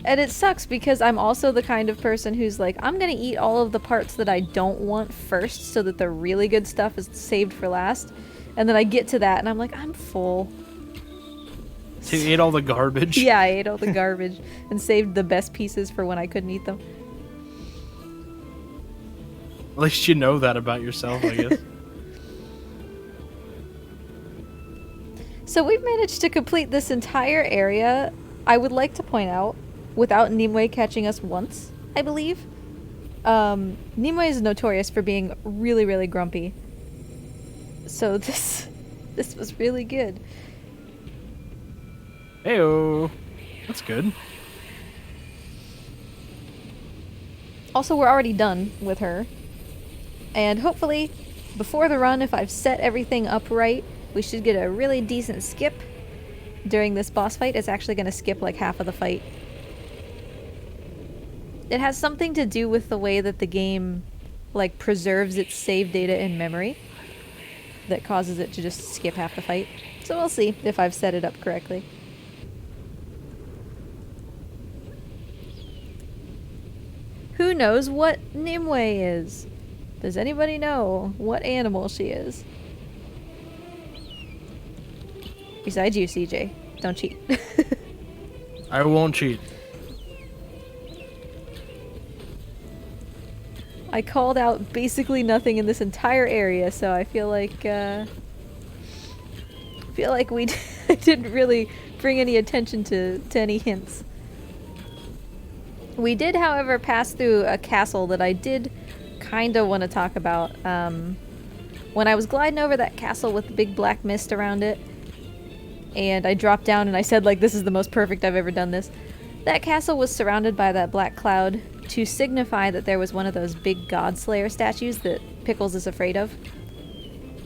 And it sucks because I'm also the kind of person who's like, I'm gonna eat all of the parts that I don't want first so that the really good stuff is saved for last. And then I get to that and I'm like, I'm full. So you ate all the garbage? Yeah, I ate all the garbage and saved the best pieces for when I couldn't eat them. At least you know that about yourself, I guess. So we've managed to complete this entire area, I would like to point out, without Nimue catching us once, I believe. Nimue is notorious for being really, really grumpy. So this was really good. Heyo. That's good. Also, we're already done with her. And hopefully, before the run, if I've set everything up right, we should get a really decent skip during this boss fight. It's actually going to skip like half of the fight. It has something to do with the way that the game like preserves its save data in memory that causes it to just skip half the fight. So we'll see if I've set it up correctly. Who knows what Nimue is? Does anybody know what animal she is? Besides you, CJ. Don't cheat. I won't cheat. I called out basically nothing in this entire area, so I feel like we didn't really bring any attention to any hints. We did, however, pass through a castle that I did kind of want to talk about. When I was gliding over that castle with the big black mist around it, and I dropped down and I said, like, this is the most perfect I've ever done this. That castle was surrounded by that black cloud to signify that there was one of those big Godslayer statues that Pickles is afraid of.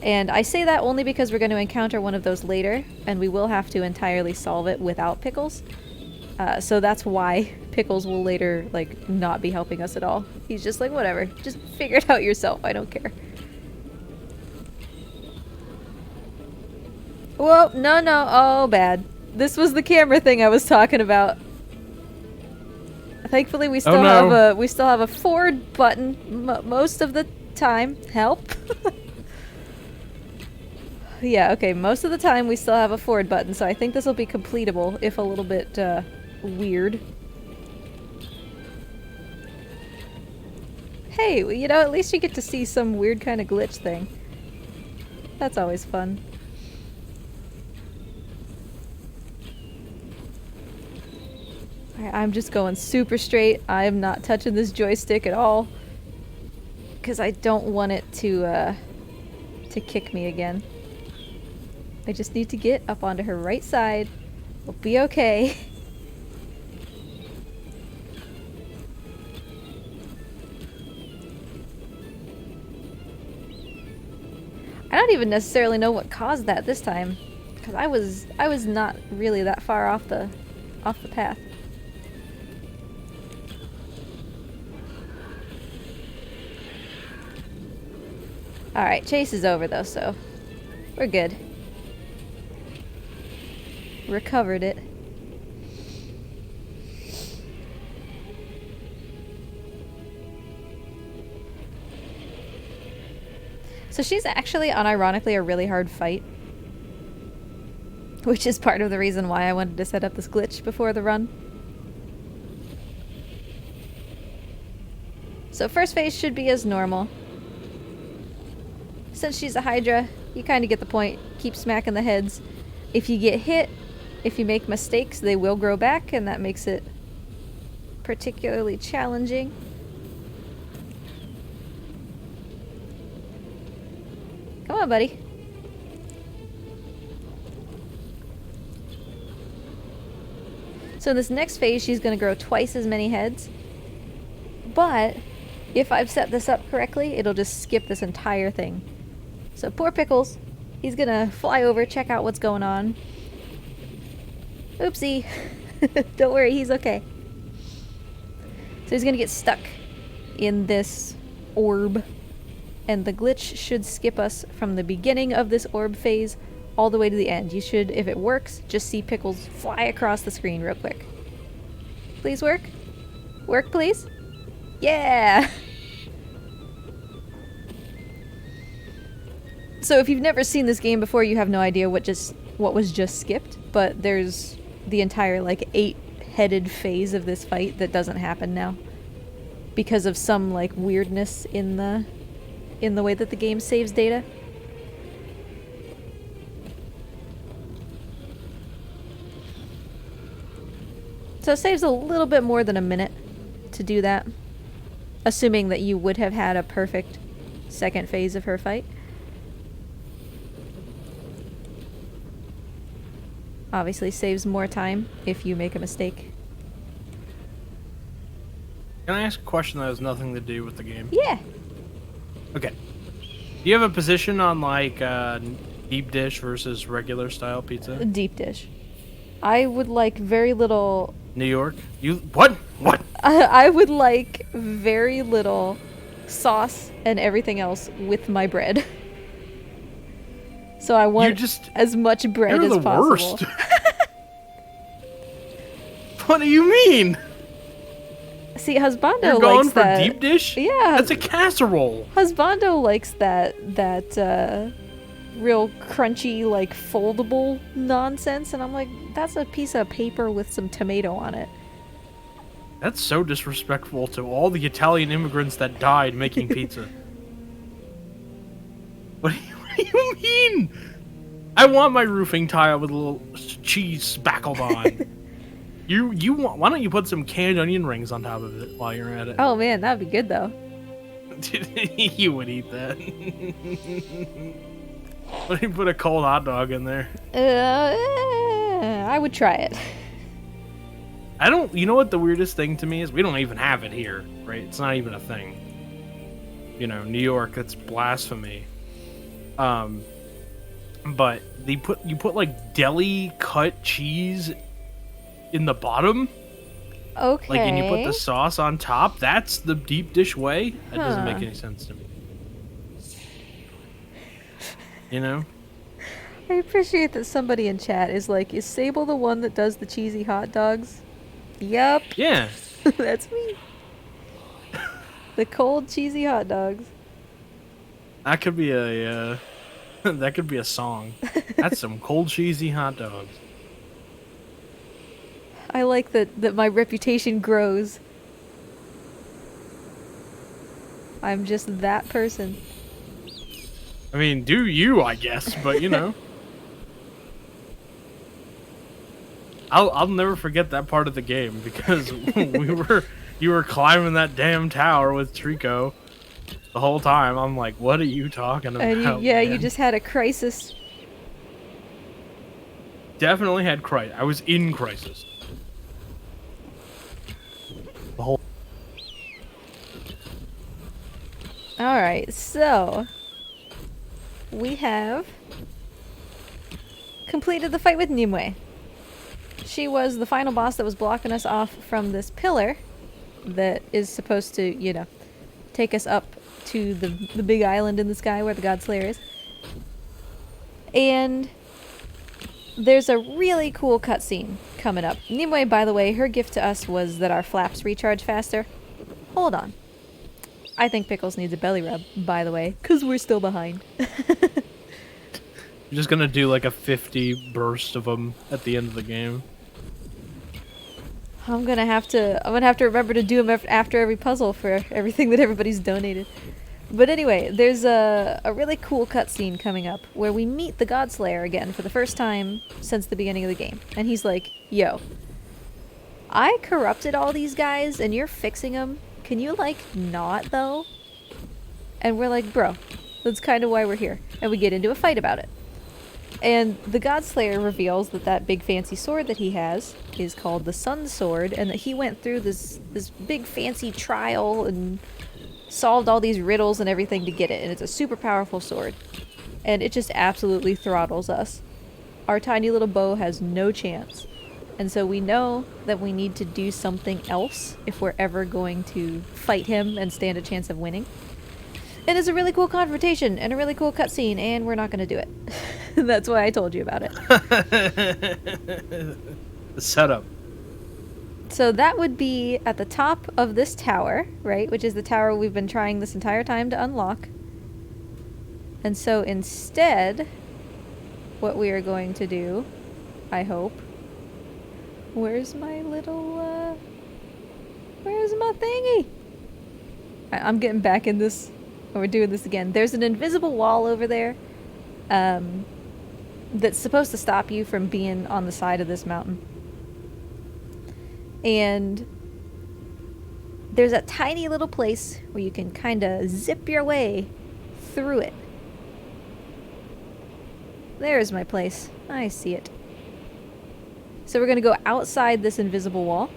And I say that only because we're going to encounter one of those later, and we will have to entirely solve it without Pickles. So that's why Pickles will later, like, not be helping us at all. He's just like, whatever, just figure it out yourself, I don't care. Whoa, no, oh, bad. This was the camera thing I was talking about. Thankfully, we still have a forward button most of the time. Help. Yeah, okay, most of the time we still have a forward button, so I think this will be completable, if a little bit weird. Hey, you know, at least you get to see some weird kind of glitch thing. That's always fun. Alright, I'm just going super straight. I am not touching this joystick at all. Because I don't want it to kick me again. I just need to get up onto her right side. We'll be okay. I don't even necessarily know what caused that this time, because I was not really that far off the path. All right, chase is over though, so we're good. Recovered it. So she's actually, unironically, a really hard fight. Which is part of the reason why I wanted to set up this glitch before the run. So first phase should be as normal. Since she's a Hydra, you kind of get the point. Keep smacking the heads. If you get hit, if you make mistakes, they will grow back, and that makes it particularly challenging. Come on, buddy. So in this next phase, she's going to grow twice as many heads. But if I've set this up correctly, it'll just skip this entire thing. So poor Pickles. He's going to fly over, check out what's going on. Oopsie. Don't worry, he's okay. So he's going to get stuck in this orb. And the glitch should skip us from the beginning of this orb phase all the way to the end. You should, if it works, just see Pickles fly across the screen real quick. Please work? Work, please? Yeah! So if you've never seen this game before, you have no idea what was just skipped, but there's the entire, like, 8-headed phase of this fight that doesn't happen now. Because of some, like, weirdness in the way that the game saves data. So it saves a little bit more than a minute to do that. Assuming that you would have had a perfect second phase of her fight. Obviously saves more time if you make a mistake. Can I ask a question that has nothing to do with the game? Yeah. Okay. Do you have a position on, like, deep dish versus regular style pizza? Deep dish. I would like very little... New York? You... What? What? I would like very little sauce and everything else with my bread. So I want as much bread as possible. You're the worst. What do you mean? See, Husbando You're going likes for that. deep dish? Yeah. That's a casserole. Husbando likes that real crunchy, like, foldable nonsense, and I'm like, that's a piece of paper with some tomato on it. That's so disrespectful to all the Italian immigrants that died making pizza. What do you mean? I want my roofing tile with a little cheese spackled on. You want? Why don't you put some canned onion rings on top of it while you're at it? Oh man, that'd be good though. You would eat that. Why don't you put a cold hot dog in there? I would try it. I don't. You know what the weirdest thing to me is? We don't even have it here, right? It's not even a thing. You know, New York. That's blasphemy. But you put like deli cut cheese in the bottom. Okay. Like, and you put the sauce on top. That's the deep dish way. That doesn't make any sense to me. You know? I appreciate that somebody in chat is like, is Sable the one that does the cheesy hot dogs? Yup. Yeah. That's me. The cold cheesy hot dogs. That could be a that could be a song. That's some cold cheesy hot dogs. I like that my reputation grows. I'm just that person. I mean, do you, I guess, but you know. I'll never forget that part of the game because you were climbing that damn tower with Trico the whole time. I'm like, what are you talking about? And you man? just had a crisis. Definitely had crisis. I was in crisis. The whole. Alright, so we have completed the fight with Nimue. She was the final boss that was blocking us off from this pillar that is supposed to, you know, take us up to the big island in the sky where the God Slayer is. And there's a really cool cutscene coming up. Nimue, by the way, her gift to us was that our flaps recharge faster. Hold on. I think Pickles needs a belly rub, by the way, because we're still behind. You're just gonna do like a 50 burst of them at the end of the game. I'm gonna have to remember to do them after every puzzle for everything that everybody's donated. But anyway, there's a really cool cutscene coming up where we meet the God Slayer again for the first time since the beginning of the game. And he's like, yo, I corrupted all these guys and you're fixing them. Can you, like, not, though? And we're like, bro, that's kind of why we're here. And we get into a fight about it. And the God Slayer reveals that that big fancy sword that he has is called the Sun Sword, and that he went through this big fancy trial and solved all these riddles and everything to get it, and it's a super powerful sword. And it just absolutely throttles us. Our tiny little bow has no chance. And so we know that we need to do something else if we're ever going to fight him and stand a chance of winning. It is a really cool confrontation and a really cool cutscene, and we're not going to do it. That's why I told you about it. The setup. So that would be at the top of this tower, right? Which is the tower we've been trying this entire time to unlock. And so instead, what we are going to do, I hope... Where's my little, where's my thingy? I'm getting back in this... We're doing this again. There's an invisible wall over there that's supposed to stop you from being on the side of this mountain. And there's a tiny little place where you can kind of zip your way through it. There's my place. I see it. So we're going to go outside this invisible wall.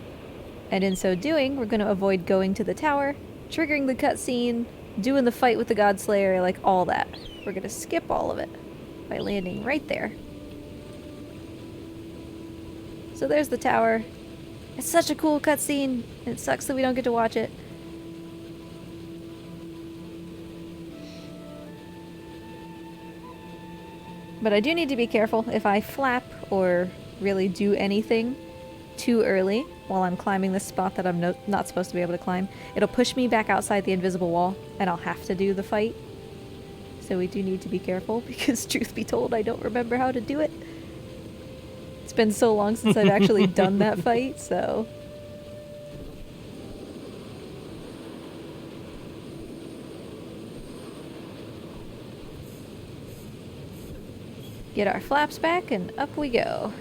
And in so doing, we're going to avoid going to the tower, triggering the cutscene, doing the fight with the God Slayer, like all that. We're gonna skip all of it by landing right there. So there's the tower. It's such a cool cutscene. It sucks that we don't get to watch it. But I do need to be careful if I flap or really do anything too early while I'm climbing this spot that I'm not supposed to be able to climb. It'll push me back outside the invisible wall, and I'll have to do the fight. So we do need to be careful, because truth be told, I don't remember how to do it. It's been so long since I've actually done that fight, so... Get our flaps back, and up we go.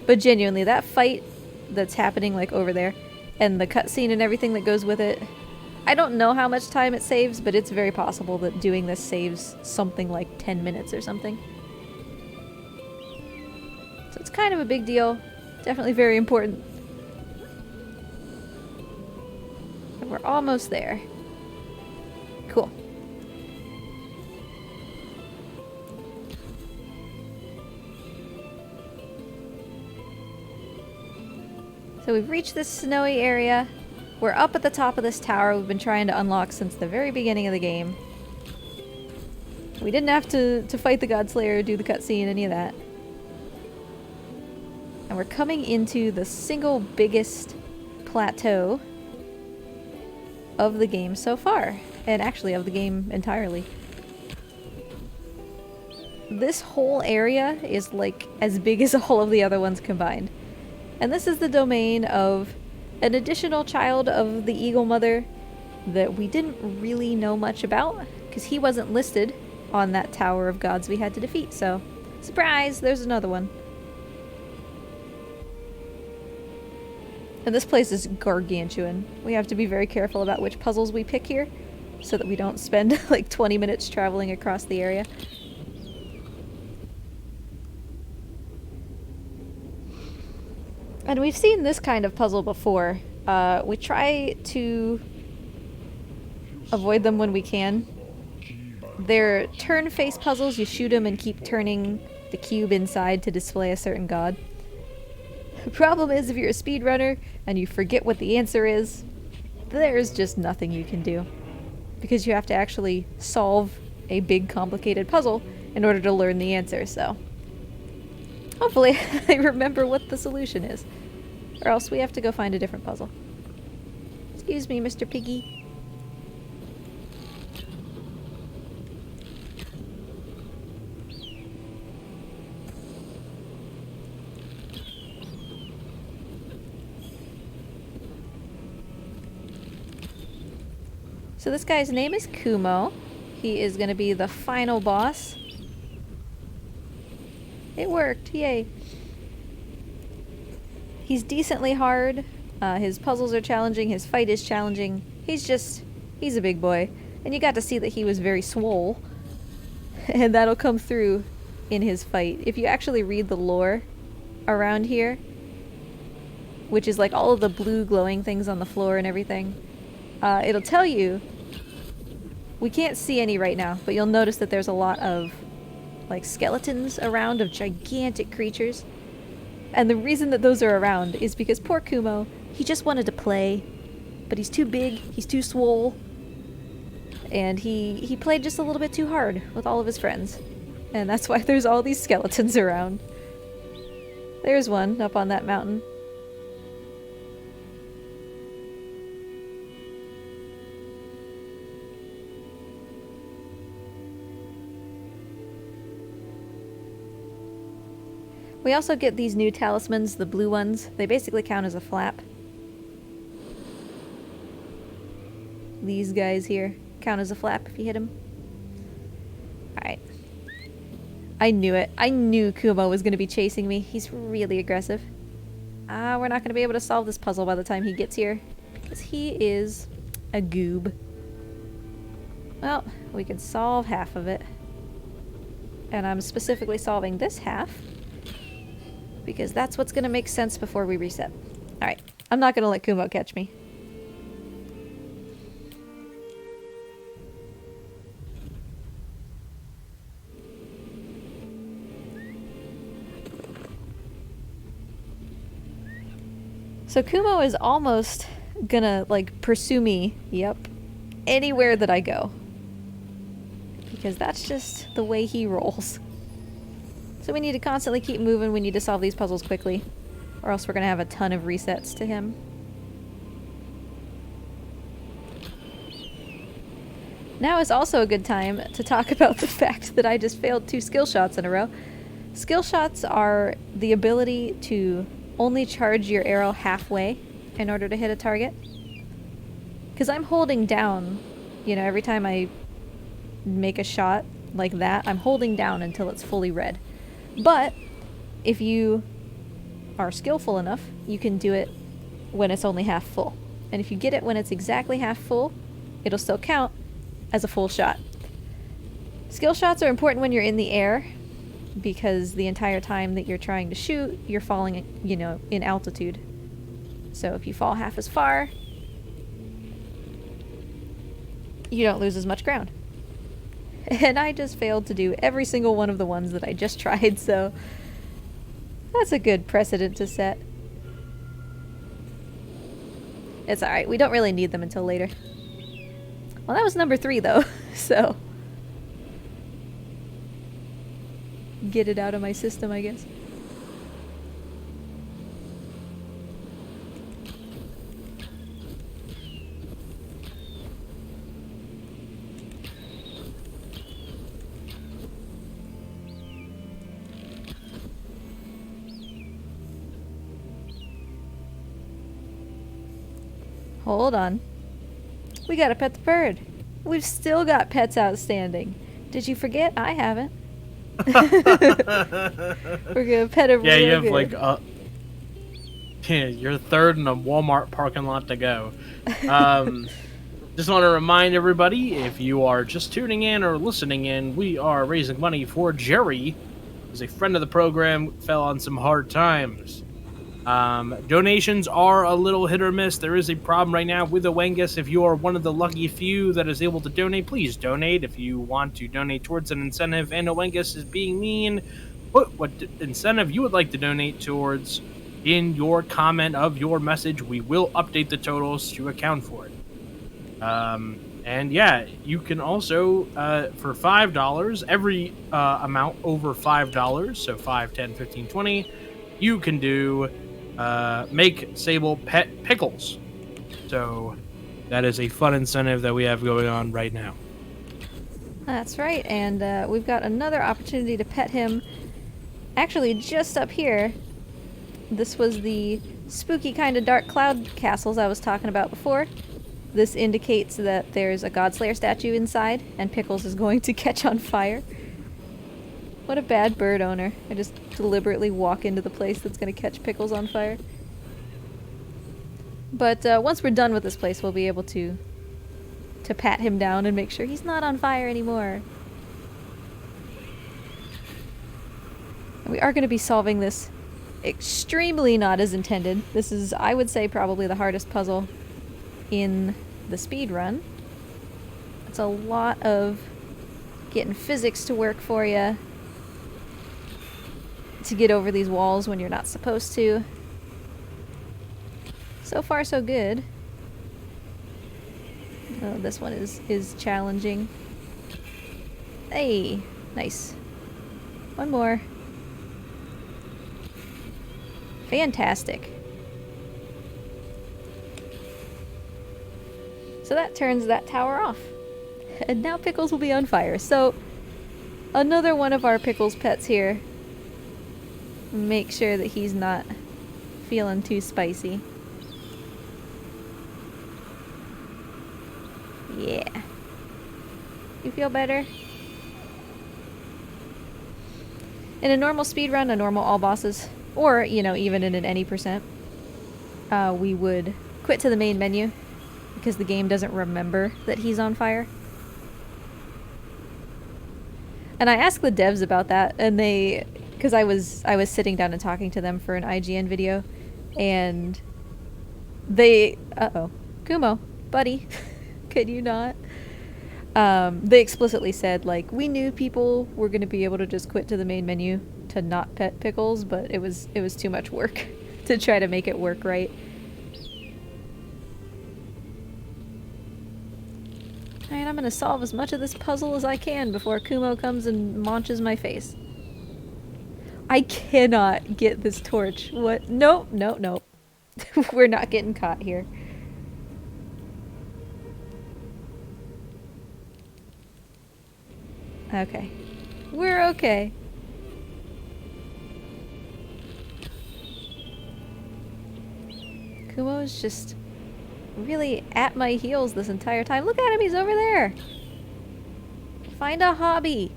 But genuinely, that fight that's happening, like, over there, and the cutscene and everything that goes with it, I don't know how much time it saves, but it's very possible that doing this saves something like 10 minutes or something. So it's kind of a big deal. Definitely very important. And we're almost there. Cool. So we've reached this snowy area. We're up at the top of this tower we've been trying to unlock since the very beginning of the game. We didn't have to fight the God Slayer, do the cutscene, any of that. And we're coming into the single biggest plateau of the game so far. And actually of the game entirely. This whole area is like as big as all of the other ones combined. And this is the domain of an additional child of the Eagle Mother that we didn't really know much about, because he wasn't listed on that tower of gods we had to defeat, so surprise, there's another one. And this place is gargantuan. We have to be very careful about which puzzles we pick here, so that we don't spend like 20 minutes traveling across the area. And we've seen this kind of puzzle before. We try to avoid them when we can. They're turn-face puzzles. You shoot them and keep turning the cube inside to display a certain god. The problem is, if you're a speedrunner and you forget what the answer is, there's just nothing you can do. Because you have to actually solve a big, complicated puzzle in order to learn the answer, so... hopefully I remember what the solution is. Or else we have to go find a different puzzle. Excuse me, Mr. Piggy. So this guy's name is Kumo. He is going to be the final boss. It worked, yay. He's decently hard. His puzzles are challenging, his fight is challenging. He's a big boy. And you got to see that he was very swole. And that'll come through in his fight. If you actually read the lore around here, which is like all of the blue glowing things on the floor and everything, it'll tell you, we can't see any right now, but you'll notice that there's a lot of like skeletons around of gigantic creatures. And the reason that those are around is because poor Kumo, he just wanted to play, but he's too big, he's too swole, and he played just a little bit too hard with all of his friends. And that's why there's all these skeletons around. There's one up on that mountain. We also get these new talismans, the blue ones. They basically count as a flap. These guys here count as a flap if you hit them. Alright. I knew it. I knew Kumo was going to be chasing me. He's really aggressive. We're not going to be able to solve this puzzle by the time he gets here, because he is a goob. Well, we can solve half of it. And I'm specifically solving this half, because that's what's going to make sense before we reset. Alright, I'm not going to let Kumo catch me. So Kumo is almost gonna, like, pursue me, yep, anywhere that I go. Because that's just the way he rolls. So we need to constantly keep moving, we need to solve these puzzles quickly, or else we're gonna have a ton of resets to him. Now is also a good time to talk about the fact that I just failed 2 skill shots in a row. Skill shots are the ability to only charge your arrow halfway in order to hit a target. Because I'm holding down, you know, every time I make a shot like that, I'm holding down until it's fully red. But if you are skillful enough, you can do it when it's only half full. And if you get it when it's exactly half full, it'll still count as a full shot. Skill shots are important when you're in the air, because the entire time that you're trying to shoot, you're falling, you know, in altitude. So if you fall half as far, you don't lose as much ground. And I just failed to do every single one of the ones that I just tried, so that's a good precedent to set. It's alright, we don't really need them until later. Well, that was number 3 though, so get it out of my system, I guess. Hold on. We gotta pet the bird. We've still got pets outstanding. Did you forget? I haven't. We're gonna pet him Yeah, real you have good. like yeah, you're third in a Walmart parking lot to go. Just want to remind everybody, if you are just tuning in or listening in, we are raising money for Gerri, who's a friend of the program, fell on some hard times. Donations are a little hit or miss. There is a problem right now with the Wengus. If you are one of the lucky few that is able to donate, please donate. If you want to donate towards an incentive and a Wengus is being mean, put what incentive you would like to donate towards in your comment of your message. We will update the totals to account for it. And yeah, you can also, for $5, every amount over $5, so 5, 10, 15, 20, you can do make Sable pet pickles. So that is a fun incentive that we have going on right now. That's right, and we've got another opportunity to pet him. Actually, just up here. This was the spooky kind of dark cloud castles I was talking about before. This indicates that there's a Godslayer statue inside, and Pickles is going to catch on fire. What a bad bird owner. I just deliberately walk into the place that's going to catch Pickles on fire. But once we're done with this place, we'll be able to pat him down and make sure he's not on fire anymore. And we are going to be solving this extremely not as intended. This is, I would say, probably the hardest puzzle in the speed run. It's a lot of getting physics to work for you to get over these walls when you're not supposed to. So far, so good. Oh, this one is challenging. Hey, nice. One more. Fantastic. So that turns that tower off. And now Pickles will be on fire. So, another one of our Pickles pets here. Make sure that he's not feeling too spicy. Yeah. You feel better? In a normal speedrun, a normal all bosses, or, you know, even in an any percent, we would quit to the main menu because the game doesn't remember that he's on fire. And I asked the devs about that, and they, because I was sitting down and talking to them for an IGN video, and they, Kumo, buddy, could you not? They explicitly said, like, we knew people were going to be able to just quit to the main menu to not pet Pickles, but it was too much work to try to make it work right. Alright, I'm going to solve as much of this puzzle as I can before Kumo comes and launches my face. I cannot get this torch. What? Nope, nope, nope. We're not getting caught here. Okay. We're okay. Kumo is just really at my heels this entire time. Look at him, he's over there. Find a hobby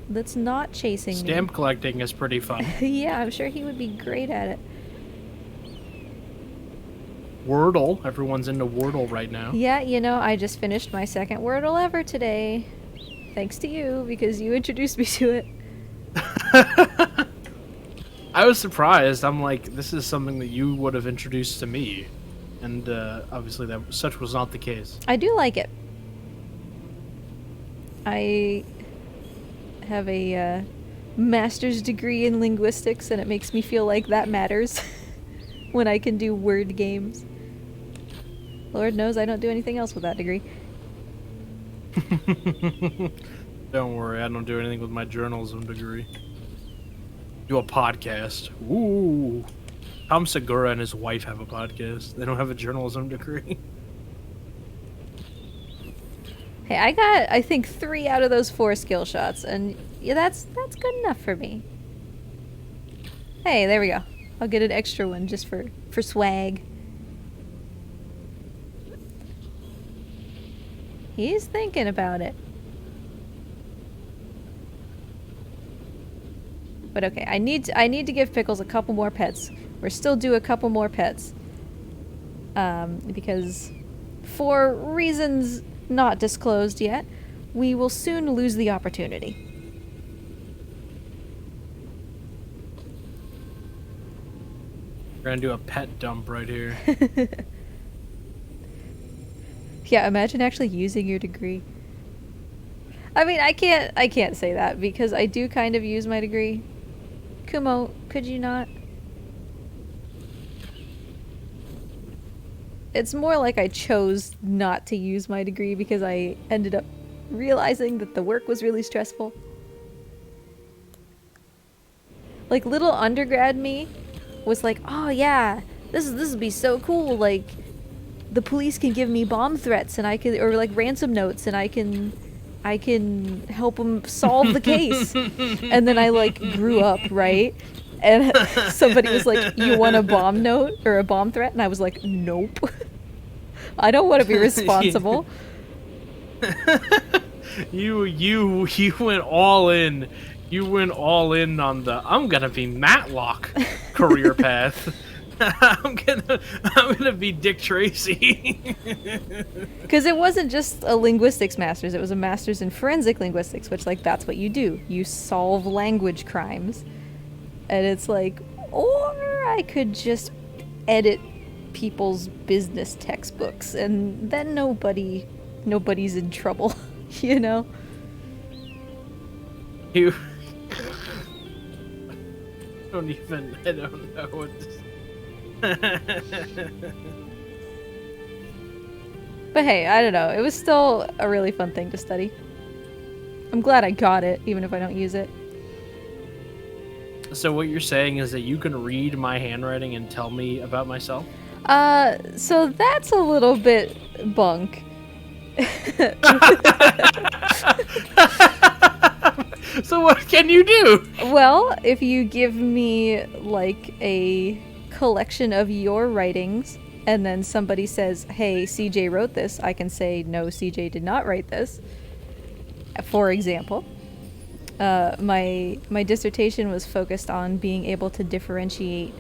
that's not chasing Stamp collecting is pretty fun. me. Yeah, I'm sure he would be great at it. Wordle. Everyone's into Wordle right now. Yeah, you know, I just finished my second Wordle ever today. Thanks to you, because you introduced me to it. I was surprised. I'm like, this is something that you would have introduced to me. And obviously such was not the case. I do like it. I have a master's degree in linguistics, and it makes me feel like that matters when I can do word games. Lord knows I don't do anything else with that degree. Don't worry, I don't do anything with my journalism degree. Do a podcast. Ooh. Tom Segura and his wife have a podcast. They don't have a journalism degree. Hey, I got, I think, 3 out of those 4 skill shots, and yeah, that's good enough for me. Hey, there we go. I'll get an extra one just for swag. He's thinking about it. But okay, I need to give Pickles a couple more pets. We're still due a couple more pets. Because for reasons not disclosed yet, we will soon lose the opportunity. We're gonna do a pet dump right here. Yeah, imagine actually using your degree. I mean, I can't say that because I do kind of use my degree. Kumo, could you not? It's more like I chose not to use my degree because I ended up realizing that the work was really stressful. Like, little undergrad me was like, oh yeah, this would be so cool, like, the police can give me bomb threats and I can, or like ransom notes, and I can help them solve the case. And then I like grew up, right? And somebody was like, you want a bomb note or a bomb threat? And I was like, nope. I don't want to be responsible. You went all in. You went all in on the I'm gonna be Matlock career path. I'm gonna be Dick Tracy. Because it wasn't just a linguistics master's, it was a master's in forensic linguistics, which, like, that's what you do. You solve language crimes. And it's like, or I could just edit people's business textbooks, and then nobody's in trouble, you know? You I don't know what to But hey, I don't know. It was still a really fun thing to study. I'm glad I got it, even if I don't use it. So what you're saying is that you can read my handwriting and tell me about myself? So that's a little bit bunk. So what can you do? Well, if you give me, like, a collection of your writings, and then somebody says, hey, CJ wrote this, I can say, no, CJ did not write this. For example, my dissertation was focused on being able to differentiate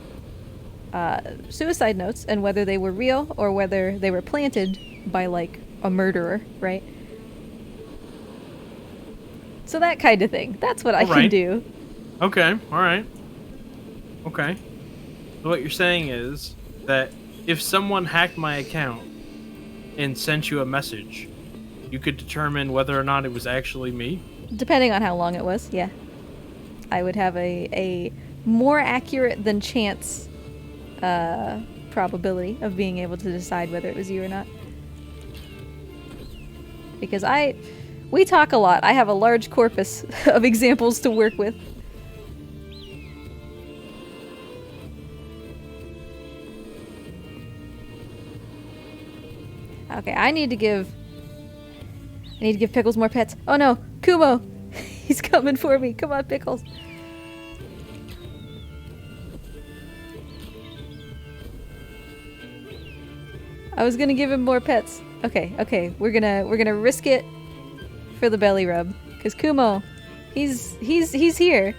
suicide notes and whether they were real or whether they were planted by, like, a murderer, right? So that kind of thing. That's what I can do. Okay, alright. Okay. So what you're saying is that if someone hacked my account and sent you a message, you could determine whether or not it was actually me? Depending on how long it was, yeah. I would have a more accurate than chance probability of being able to decide whether it was you or not. Because we talk a lot. I have a large corpus of examples to work with. Okay, I need to give Pickles more pets. Oh no, Kumo! He's coming for me. Come on, Pickles. I was gonna give him more pets. Okay, we're gonna risk it for the belly rub, cause Kumo, he's here.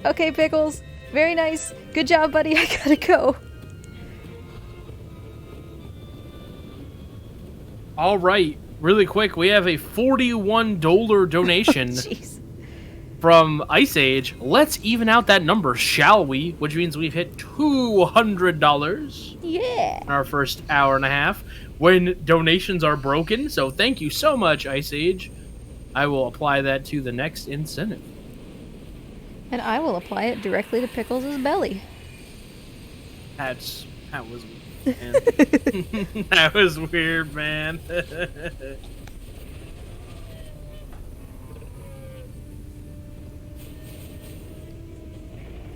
Okay, Pickles, very nice, good job, buddy. I gotta go. All right, really quick, we have a $41 donation Jeez. from Ice Age. Let's even out that number, shall we? Which means we've hit $200. Yeah. In our first hour and a half when donations are broken. So thank you so much, Ice Age. I will apply that to the next incentive. And I will apply it directly to Pickles' belly. That was man. That was weird, man.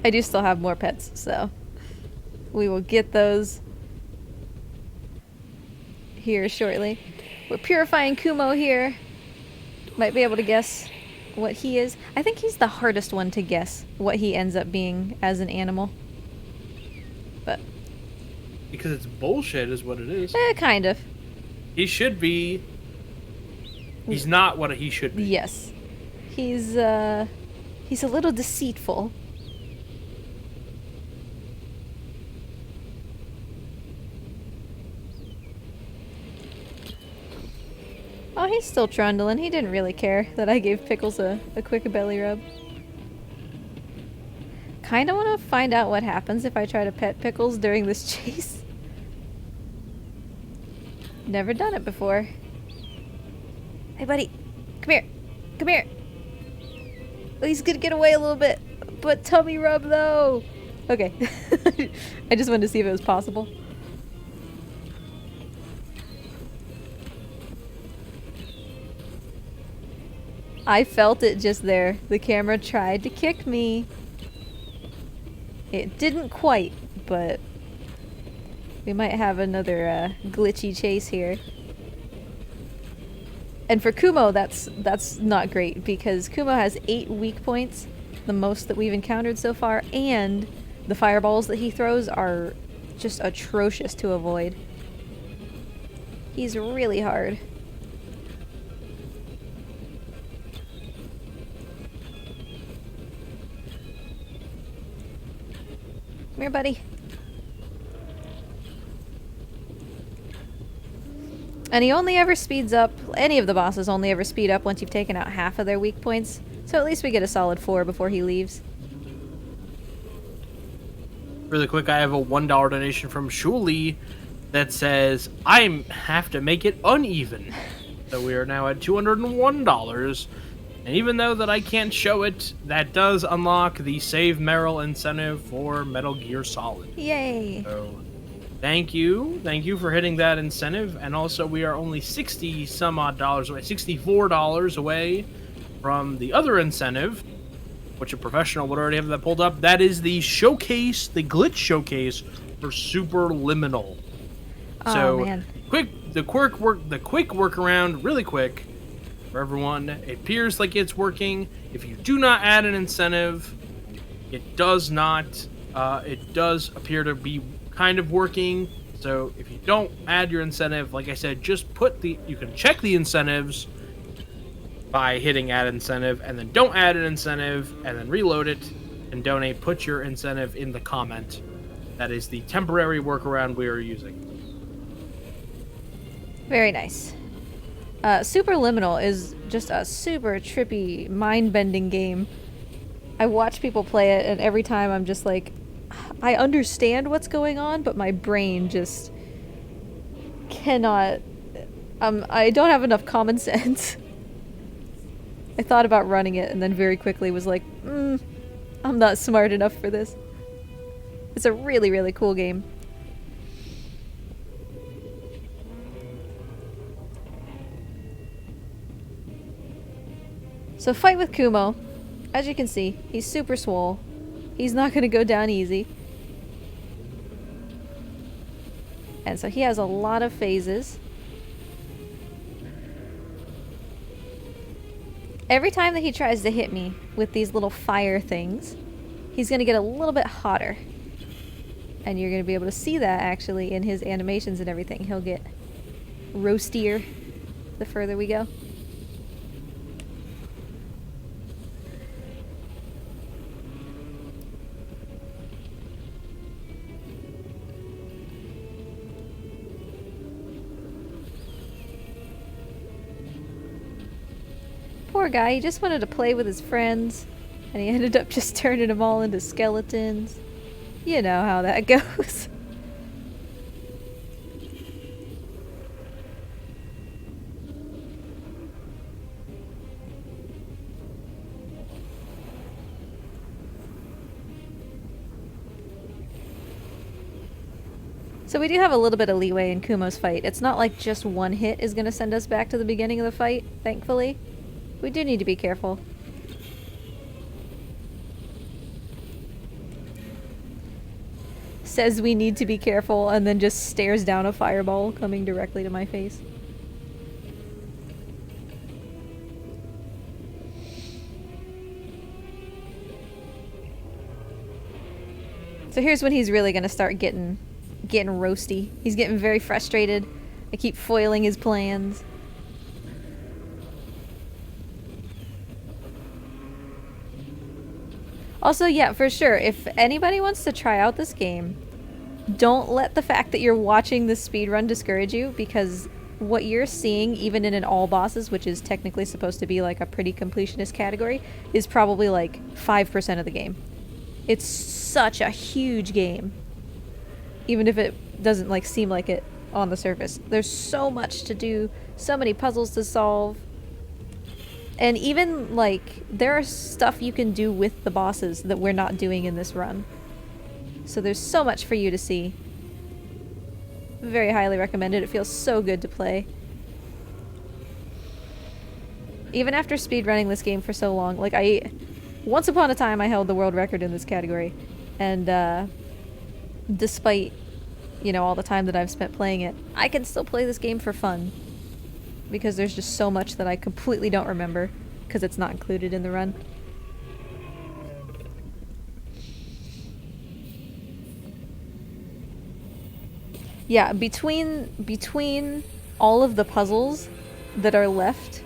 I do still have more pets, so we will get those here shortly. We're purifying Kumo here. Might be able to guess what he is. I think he's the hardest one to guess what he ends up being as an animal. But Because it's bullshit is what it is. kind of. He should be He's not what he should be. Yes. He's a little deceitful. Oh, he's still trundling. He didn't really care that I gave Pickles a quick belly rub. Kinda wanna find out what happens if I try to pet Pickles during this chase. Never done it before. Hey, buddy. Come here. Come here. Oh, he's gonna get away a little bit. But tummy rub, though. Okay. I just wanted to see if it was possible. I felt it just there. The camera tried to kick me. It didn't quite, but we might have another glitchy chase here. And for Kumo, that's not great because Kumo has 8 weak points, the most that we've encountered so far, and the fireballs that he throws are just atrocious to avoid. He's really hard. Come here, buddy. And he only ever speeds up, any of the bosses only ever speed up once you've taken out half of their weak points. So at least we get a solid 4 before he leaves. Really quick, I have a $1 donation from Shuli that says, I have to make it uneven. So we are now at $201. And even though that I can't show it, that does unlock the Save Meryl incentive for Metal Gear Solid. Yay! So, thank you. Thank you for hitting that incentive. And also, we are only 60 some odd dollars away, $64 away from the other incentive, which a professional would already have that pulled up. That is the showcase, the glitch showcase for Superliminal. Oh, So, man. the quick workaround, really quick. For everyone, it appears like it's working. If you do not add an incentive, it does not. It does appear to be kind of working. So if you don't add your incentive, like I said, just you can check the incentives by hitting add incentive, and then don't add an incentive, and then reload it and donate. Put your incentive in the comment. That is the temporary workaround we are using. Very nice. Superliminal is just a super trippy, mind-bending game. I watch people play it, and every time I'm just like, I understand what's going on, but my brain just cannot. I don't have enough common sense. I thought about running it, and then very quickly was like, I'm not smart enough for this. It's a really, really cool game. So fight with Kumo. As you can see, he's super swole. He's not going to go down easy. And so he has a lot of phases. Every time that he tries to hit me with these little fire things, he's going to get a little bit hotter. And you're going to be able to see that actually in his animations and everything. He'll get roastier the further we go. Poor guy, he just wanted to play with his friends, and he ended up just turning them all into skeletons. You know how that goes. So we do have a little bit of leeway in Kumo's fight. It's not like just one hit is going to send us back to the beginning of the fight, thankfully. We do need to be careful. Says we need to be careful and then just stares down a fireball coming directly to my face. So here's when he's really gonna start getting roasty. He's getting very frustrated. I keep foiling his plans. Also, yeah, for sure, if anybody wants to try out this game, don't let the fact that you're watching this speedrun discourage you, because what you're seeing, even in an all bosses, which is technically supposed to be like a pretty completionist category, is probably like 5% of the game. It's such a huge game. Even if it doesn't like seem like it on the surface. There's so much to do, so many puzzles to solve. And even like there are stuff you can do with the bosses that we're not doing in this run. So there's so much for you to see. Very highly recommended. It feels so good to play. Even after speedrunning this game for so long, like once upon a time I held the world record in this category. And despite, you know, all the time that I've spent playing it, I can still play this game for fun. Because there's just so much that I completely don't remember because it's not included in the run. Yeah, between all of the puzzles that are left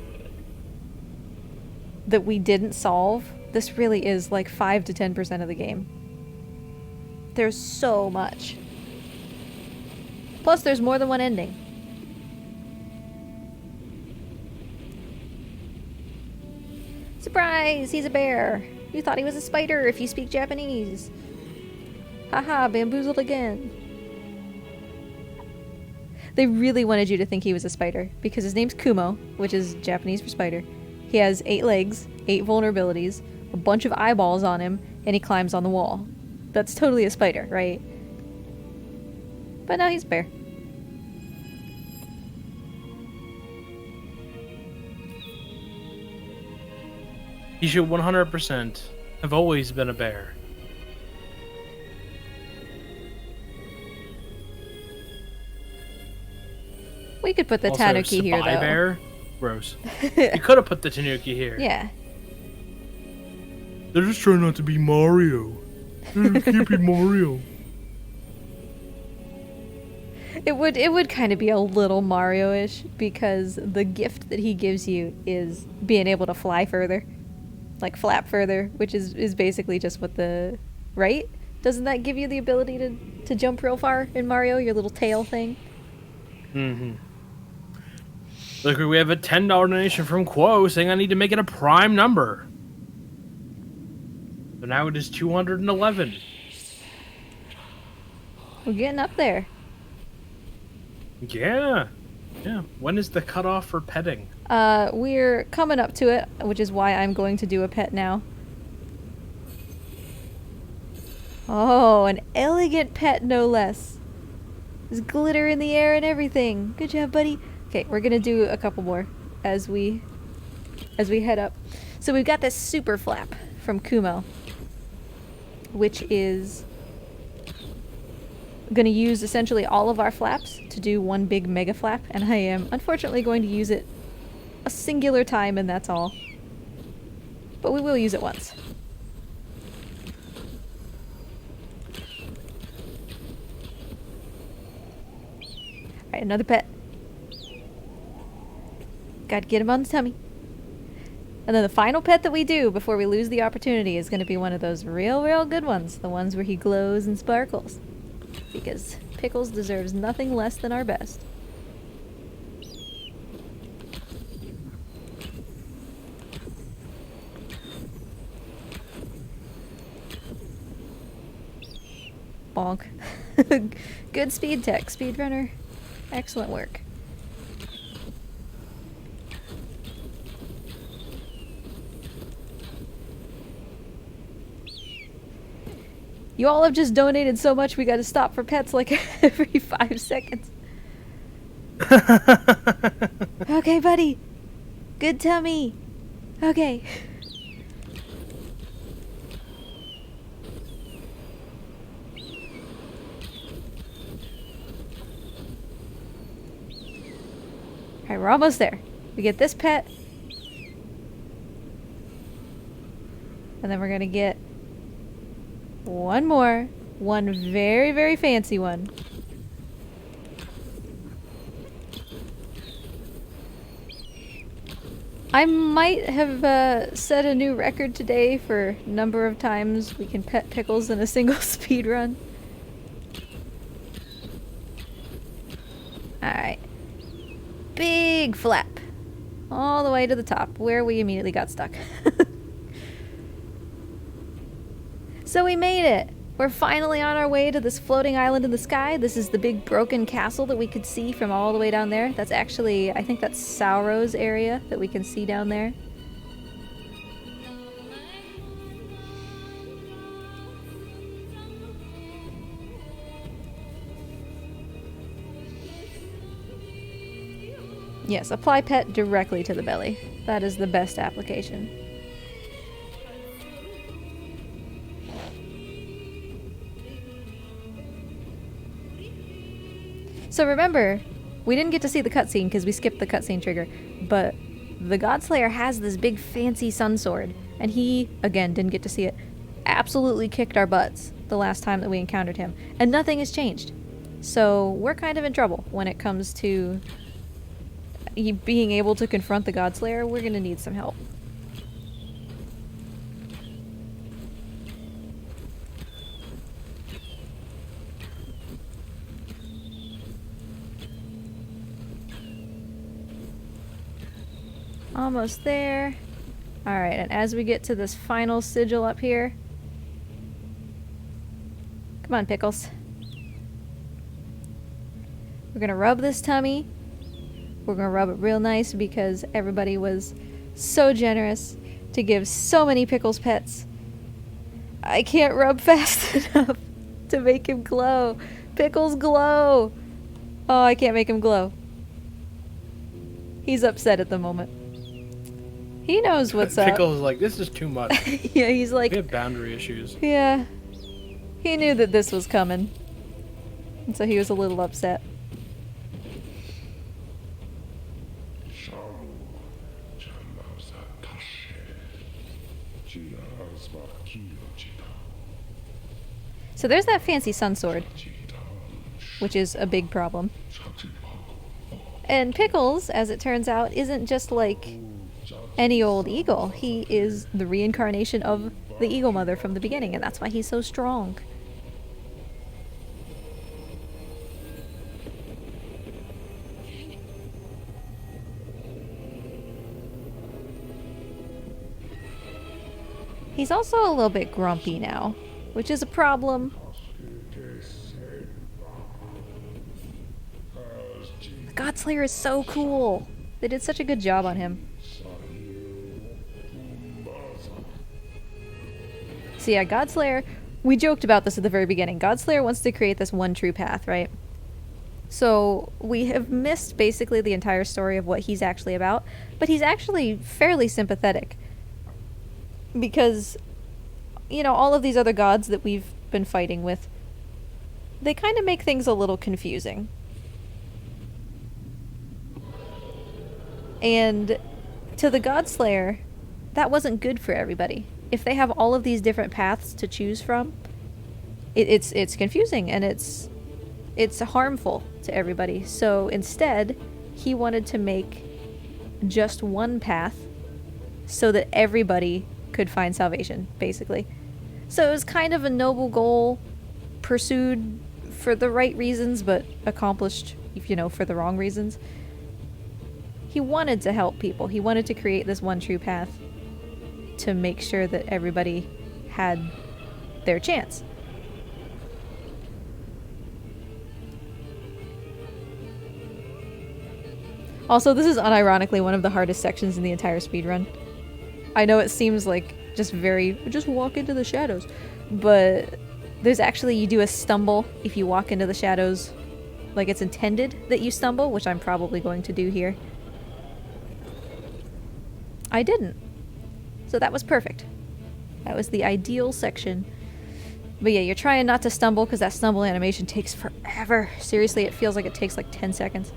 that we didn't solve, this really is like 5 to 10% of the game. There's so much. Plus there's more than one ending. Surprise! He's a bear! You thought he was a spider if you speak Japanese. Haha, bamboozled again. They really wanted you to think he was a spider, because his name's Kumo, which is Japanese for spider. He has 8 legs, 8 vulnerabilities, a bunch of eyeballs on him, and he climbs on the wall. That's totally a spider, right? But now he's a bear. He should 100% have always been a bear. We could put the Also, tanuki here, Sabai though. bear? Gross. You could have put the tanuki here. Yeah. They're just trying not to be Mario. They can't be Mario. It would kind of be a little Mario-ish, because the gift that he gives you is being able to fly further. Like, flap further, which is basically just what the... Right? Doesn't that give you the ability to jump real far in Mario, your little tail thing? Mm-hmm. Look, we have a $10 donation from Quo saying I need to make it a prime number. So now it is 211. We're getting up there. Yeah. Yeah. When is the cutoff for petting? We're coming up to it, which is why I'm going to do a pet now. Oh, an elegant pet, no less. There's glitter in the air and everything. Good job, buddy. Okay, we're gonna do a couple more as we head up. So we've got this super flap from Kumo, which is gonna use essentially all of our flaps to do one big mega flap, and I am unfortunately going to use it a singular time, and that's all. But we will use it once. Alright, another pet. Gotta get him on the tummy. And then the final pet that we do before we lose the opportunity is going to be one of those real good ones. The ones where he glows and sparkles. Because Pickles deserves nothing less than our best. Bonk. Good speed tech, speedrunner. Excellent work. You all have just donated so much we gotta stop for pets like every 5 seconds. Okay, buddy. Good tummy. Okay. Alright, we're almost there. We get this pet. And then we're gonna get one more. One very fancy one. I might have set a new record today for number of times we can pet pickles in a single speed run. Alright. Big flap. All the way to the top, where we immediately got stuck. So we made it! We're finally on our way to this floating island in the sky. This is the big broken castle that we could see from all the way down there. That's actually, I think that's Sauro's area that we can see down there. Yes, apply pet directly to the belly. That is the best application. So remember, we didn't get to see the cutscene because we skipped the cutscene trigger, but the Godslayer has this big fancy sun sword, and he, again, didn't get to see it, absolutely kicked our butts the last time that we encountered him, and nothing has changed. So we're kind of in trouble when it comes to being able to confront the Godslayer. We're gonna need some help. Almost there. Alright, and as we get to this final sigil up here... Come on, Pickles. We're gonna rub this tummy. We're gonna rub it real nice because everybody was so generous to give so many Pickles pets. I can't rub fast enough to make him glow. Pickles glow! Oh, I can't make him glow. He's upset at the moment. He knows what's up. Pickles is like, this is too much. Yeah, he's like... We have boundary issues. Yeah. He knew that this was coming. And so he was a little upset. So there's that fancy sun sword, which is a big problem. And Pickles, as it turns out, isn't just like any old eagle. He is the reincarnation of the Eagle Mother from the beginning, and that's why he's so strong. He's also a little bit grumpy now, which is a problem. The Godslayer is so cool. They did such a good job on him. So yeah, Godslayer, we joked about this at the very beginning. Godslayer wants to create this one true path, right? So we have missed basically the entire story of what he's actually about, but he's actually fairly sympathetic. Because, you know, all of these other gods that we've been fighting with, they kind of make things a little confusing. And to the Godslayer, that wasn't good for everybody. If they have all of these different paths to choose from, it's confusing and it's harmful to everybody. So instead, he wanted to make just one path so that everybody could find salvation, basically. So it was kind of a noble goal, pursued for the right reasons, but accomplished, you know, for the wrong reasons. He wanted to help people. He wanted to create this one true path to make sure that everybody had their chance. Also, this is unironically one of the hardest sections in the entire speedrun. I know it seems like just walk into the shadows, but there's actually, you do a stumble if you walk into the shadows like it's intended that you stumble, which I'm probably going to do here. I didn't. So that was perfect. That was the ideal section. But yeah, you're trying not to stumble because that stumble animation takes forever. Seriously, it feels like it takes like 10 seconds.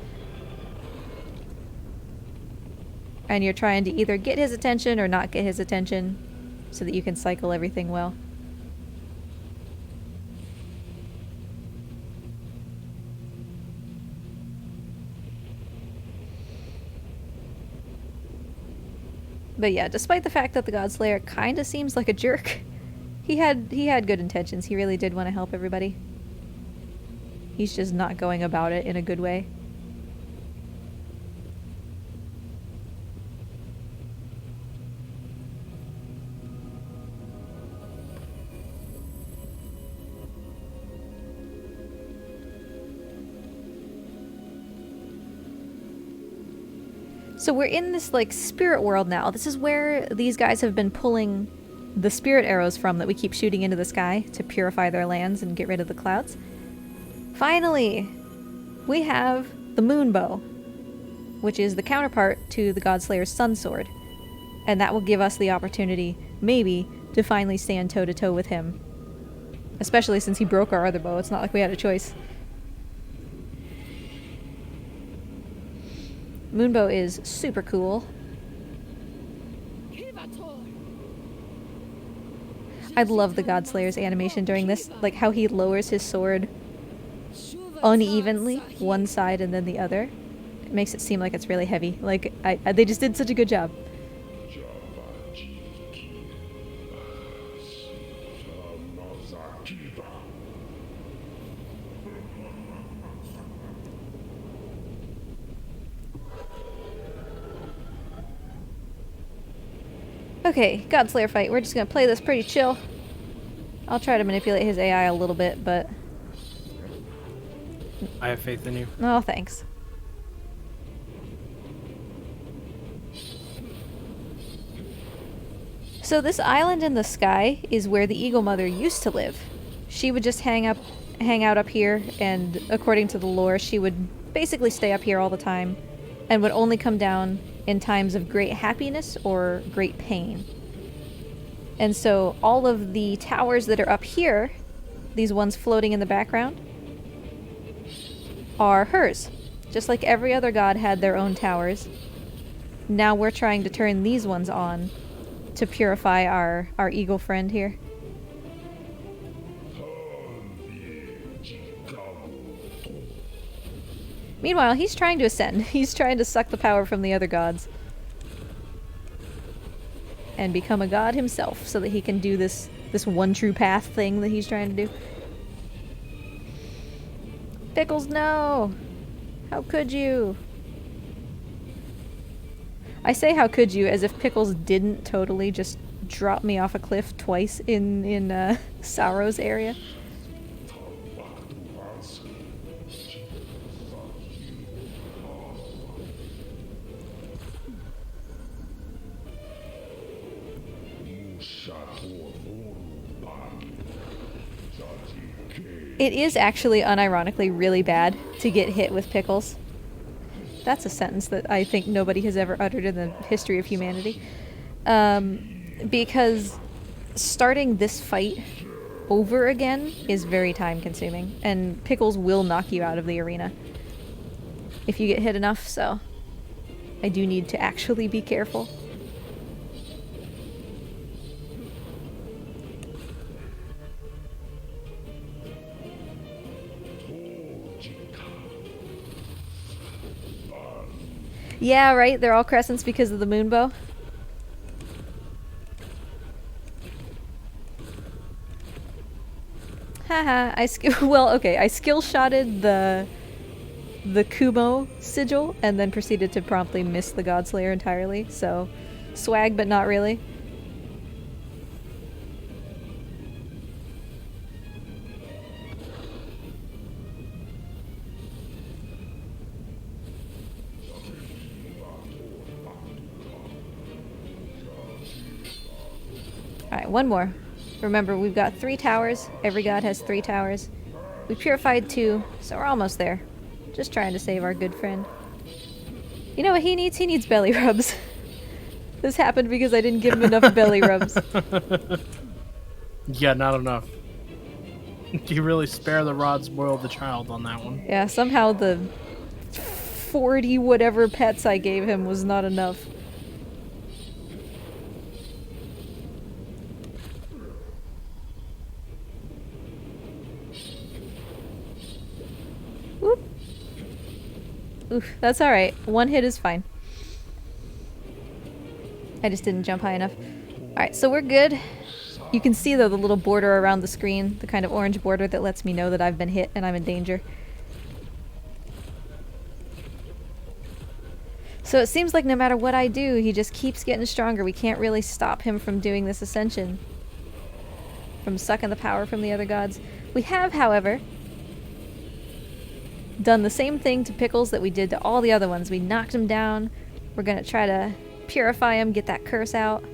And you're trying to either get his attention or not get his attention so that you can cycle everything well. But yeah, despite the fact that the Godslayer kind of seems like a jerk, he had good intentions. He really did want to help everybody. He's just not going about it in a good way. So we're in this, like, spirit world now. This is where these guys have been pulling the spirit arrows from that we keep shooting into the sky to purify their lands and get rid of the clouds. Finally, we have the moon bow, which is the counterpart to the Godslayer's sun sword. And that will give us the opportunity, maybe, to finally stand toe-to-toe with him. Especially since he broke our other bow. It's not like we had a choice. Moonbow is super cool. I love the Godslayer's animation during this, like how he lowers his sword unevenly, one side and then the other. It makes it seem like it's really heavy. Like, they just did such a good job. Okay, Godslayer fight. We're just gonna play this pretty chill. I'll try to manipulate his AI a little bit, but... I have faith in you. Oh, thanks. So this island in the sky is where the Eagle Mother used to live. She would just hang out up here, and according to the lore, she would basically stay up here all the time, and would only come down in times of great happiness or great pain. And so all of the towers that are up here, these ones floating in the background, are hers. Just like every other god had their own towers. Now we're trying to turn these ones on to purify our eagle friend here. Meanwhile, he's trying to ascend. He's trying to suck the power from the other gods. And become a god himself so that he can do this one true path thing that he's trying to do. Pickles, no! How could you? I say how could you as if Pickles didn't totally just drop me off a cliff twice in Sauro's area. It is actually unironically really bad to get hit with pickles. That's a sentence that I think nobody has ever uttered in the history of humanity. Because starting this fight over again is very time consuming, and pickles will knock you out of the arena if you get hit enough, so I do need to actually be careful. Yeah, right? They're all crescents because of the moonbow. Haha, I skill-shotted the Kumo sigil and then proceeded to promptly miss the Godslayer entirely, so swag but not really. Alright, one more. Remember, we've got 3 towers. Every god has 3 towers. We purified 2, so we're almost there. Just trying to save our good friend. You know what he needs? He needs belly rubs. This happened because I didn't give him enough belly rubs. Yeah, not enough. You really spare the rod, spoil the child on that one. Yeah, somehow the 40 whatever pets I gave him was not enough. Whoop. Oof, that's alright. One hit is fine. I just didn't jump high enough. Alright, so we're good. You can see though the little border around the screen, the kind of orange border that lets me know that I've been hit and I'm in danger. So it seems like no matter what I do, he just keeps getting stronger. We can't really stop him from doing this ascension. From sucking the power from the other gods. We have, however, done the same thing to Pickles that we did to all the other ones. We knocked him down. We're gonna try to purify him, get that curse out.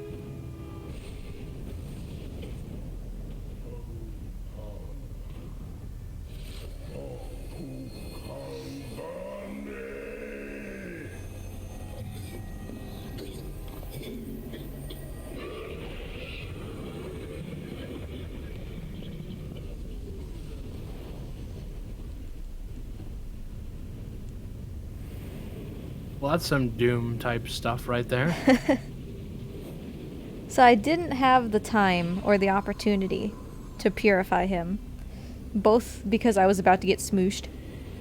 Well, that's some Doom type stuff right there. So I didn't have the time or the opportunity to purify him. Both because I was about to get smooshed,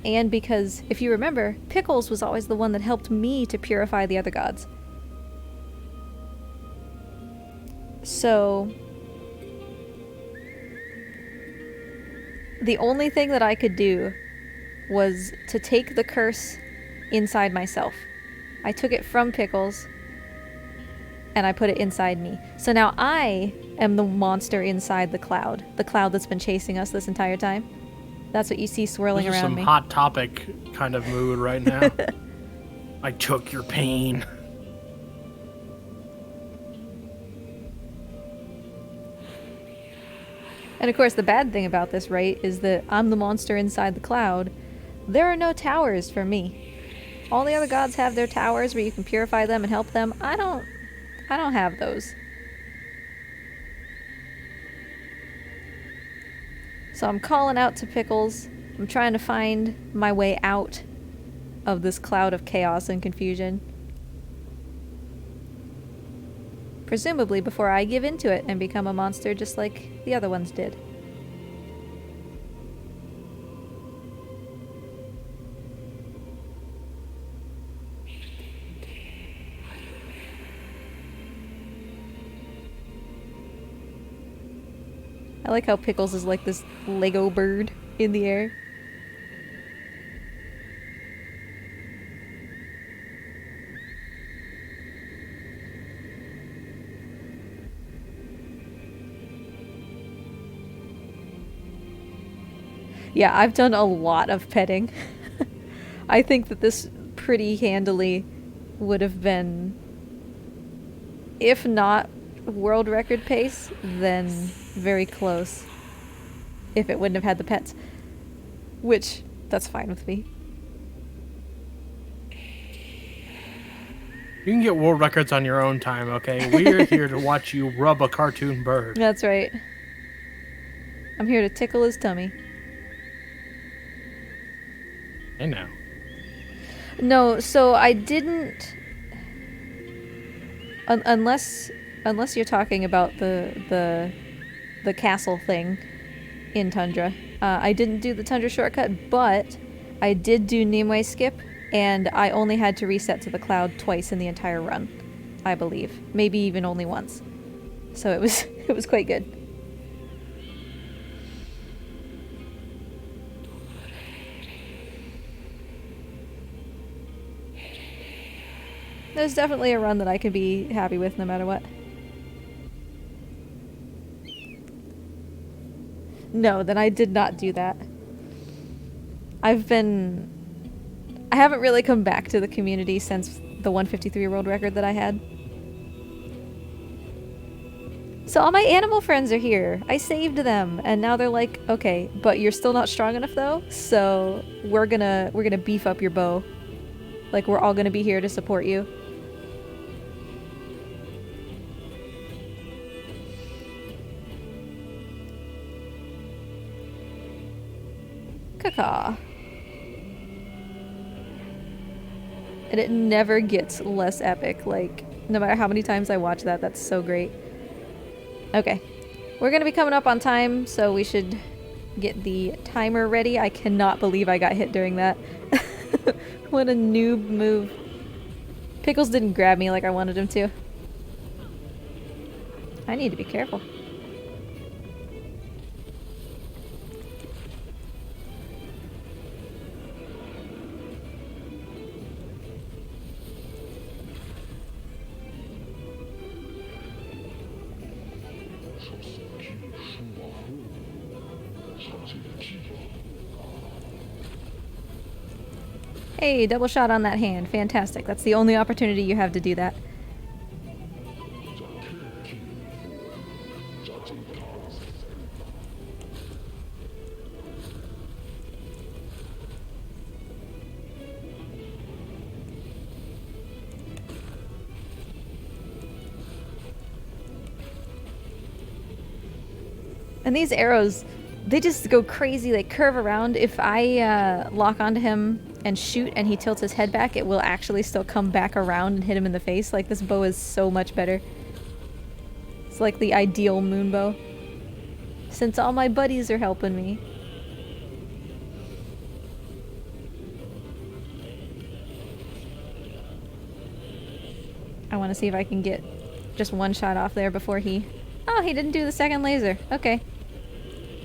and because, if you remember, Pickles was always the one that helped me to purify the other gods. So the only thing that I could do was to take the curse inside myself. I took it from Pickles and I put it inside me. So now I am the monster inside the cloud that's been chasing us this entire time. That's what you see swirling This is around some me. Hot Topic kind of mood right now. I took your pain. And of course the bad thing about this, right, is that I'm the monster inside the cloud. There are no towers for me. All the other gods have their towers where you can purify them and help them. I don't have those. So I'm calling out to Pickles. I'm trying to find my way out of this cloud of chaos and confusion. Presumably before I give into it and become a monster just like the other ones did. I like how Pickles is like this Lego bird in the air. Yeah, I've done a lot of petting. I think that this pretty handily would have been, if not world record pace, then very close. If it wouldn't have had the pets. Which, that's fine with me. You can get world records on your own time, okay? We're here to watch you rub a cartoon bird. That's right. I'm here to tickle his tummy. Hey now. No, so I didn't... unless you're talking about the castle thing in Tundra. I didn't do the Tundra shortcut, but I did do Nimue skip, and I only had to reset to the cloud twice in the entire run, I believe. Maybe even only once. So it was quite good. There's definitely a run that I could be happy with no matter what. No, then I did not do that. I haven't really come back to the community since the 153 world record that I had. So all my animal friends are here. I saved them, and now they're like, okay, but you're still not strong enough though, so we're gonna beef up your bow. Like, we're all gonna be here to support you. Caw. And it never gets less epic. Like, no matter how many times I watch that, that's so great. Okay. We're gonna be coming up on time, so we should get the timer ready. I cannot believe I got hit during that. What a noob move. Pickles didn't grab me like I wanted him to. I need to be careful. Hey, double shot on that hand. Fantastic. That's the only opportunity you have to do that. And these arrows, they just go crazy. They curve around. If I lock onto him and shoot and he tilts his head back, it will actually still come back around and hit him in the face. Like, this bow is so much better. It's like the ideal moon bow. Since all my buddies are helping me. I want to see if I can get just one shot off there before he... Oh, he didn't do the second laser. Okay.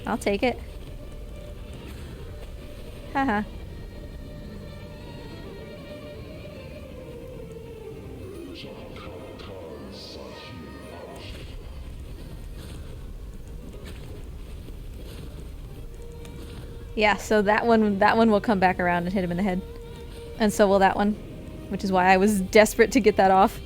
I'll take it. Haha. Yeah, so that one will come back around and hit him in the head. And so will that one, which is why I was desperate to get that off.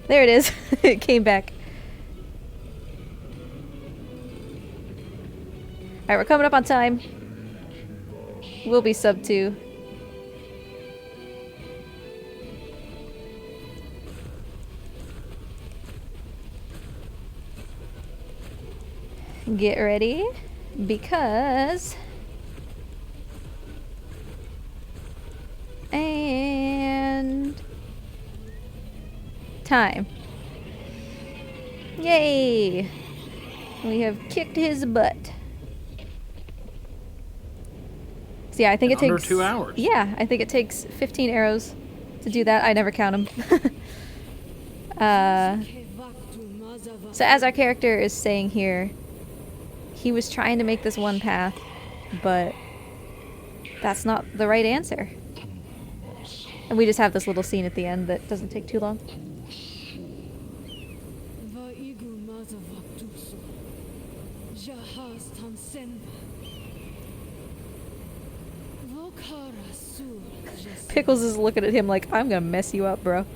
There it is. It came back. Alright, we're coming up on time. We'll be sub 2. Get ready, because... And... Time. Yay! We have kicked his butt. So yeah, I think it takes... Under 2 hours. Yeah, I think it takes 15 arrows to do that. I never count them. So as our character is saying here, he was trying to make this one path, but that's not the right answer. And we just have this little scene at the end that doesn't take too long. Pickles is looking at him like, I'm gonna mess you up, bro.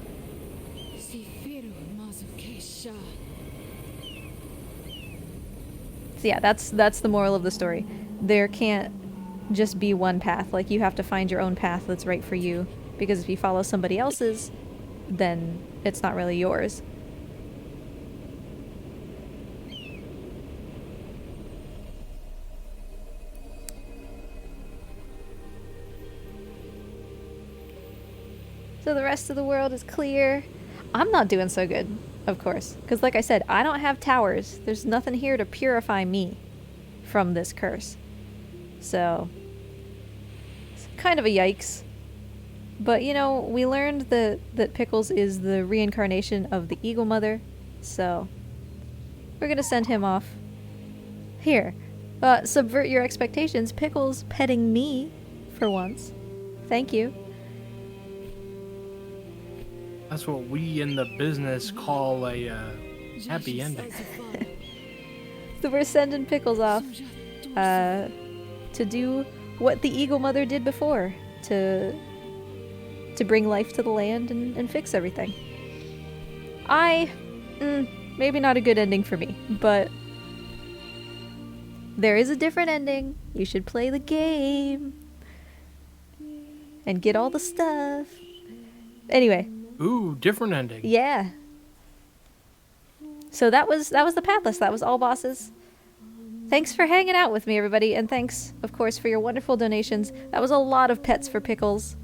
So yeah, that's the moral of the story. There can't just be one path. Like, you have to find your own path that's right for you. Because if you follow somebody else's, then it's not really yours. So the rest of the world is clear. I'm not doing so good, of course. Because like I said, I don't have towers. There's nothing here to purify me from this curse. So, it's kind of a yikes. But, you know, we learned that Pickles is the reincarnation of the Eagle Mother. So, we're going to send him off. Here. Subvert your expectations. Pickles petting me for once. Thank you. That's what we in the business call a happy ending. So we're sending Pickles off to do what the Eagle Mother did before, to bring life to the land and fix everything. Maybe not a good ending for me, but there is a different ending. You should play the game and get all the stuff. Anyway. Ooh, different ending. Yeah. So that was the Pathless. That was all bosses. Thanks for hanging out with me, everybody, and thanks, of course, for your wonderful donations. That was a lot of pets for Pickles.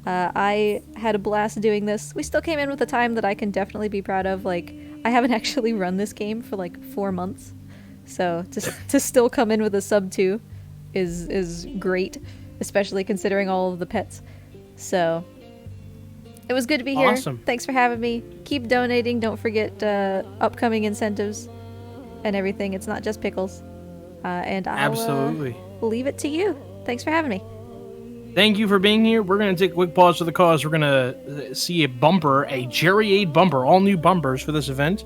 I had a blast doing this. We still came in with a time that I can definitely be proud of. Like, I haven't actually run this game for like 4 months, so to still come in with a sub 2 is great. especially considering all of the pets. So it was good to be here. Awesome. Thanks for having me. Keep donating. Don't forget upcoming incentives and everything. It's not just pickles. And I'll Absolutely. leave it to you. Thanks for having me. Thank you for being here. We're going to take a quick pause for the cause. We're going to see a bumper, a Gerri bumper, all new bumpers for this event.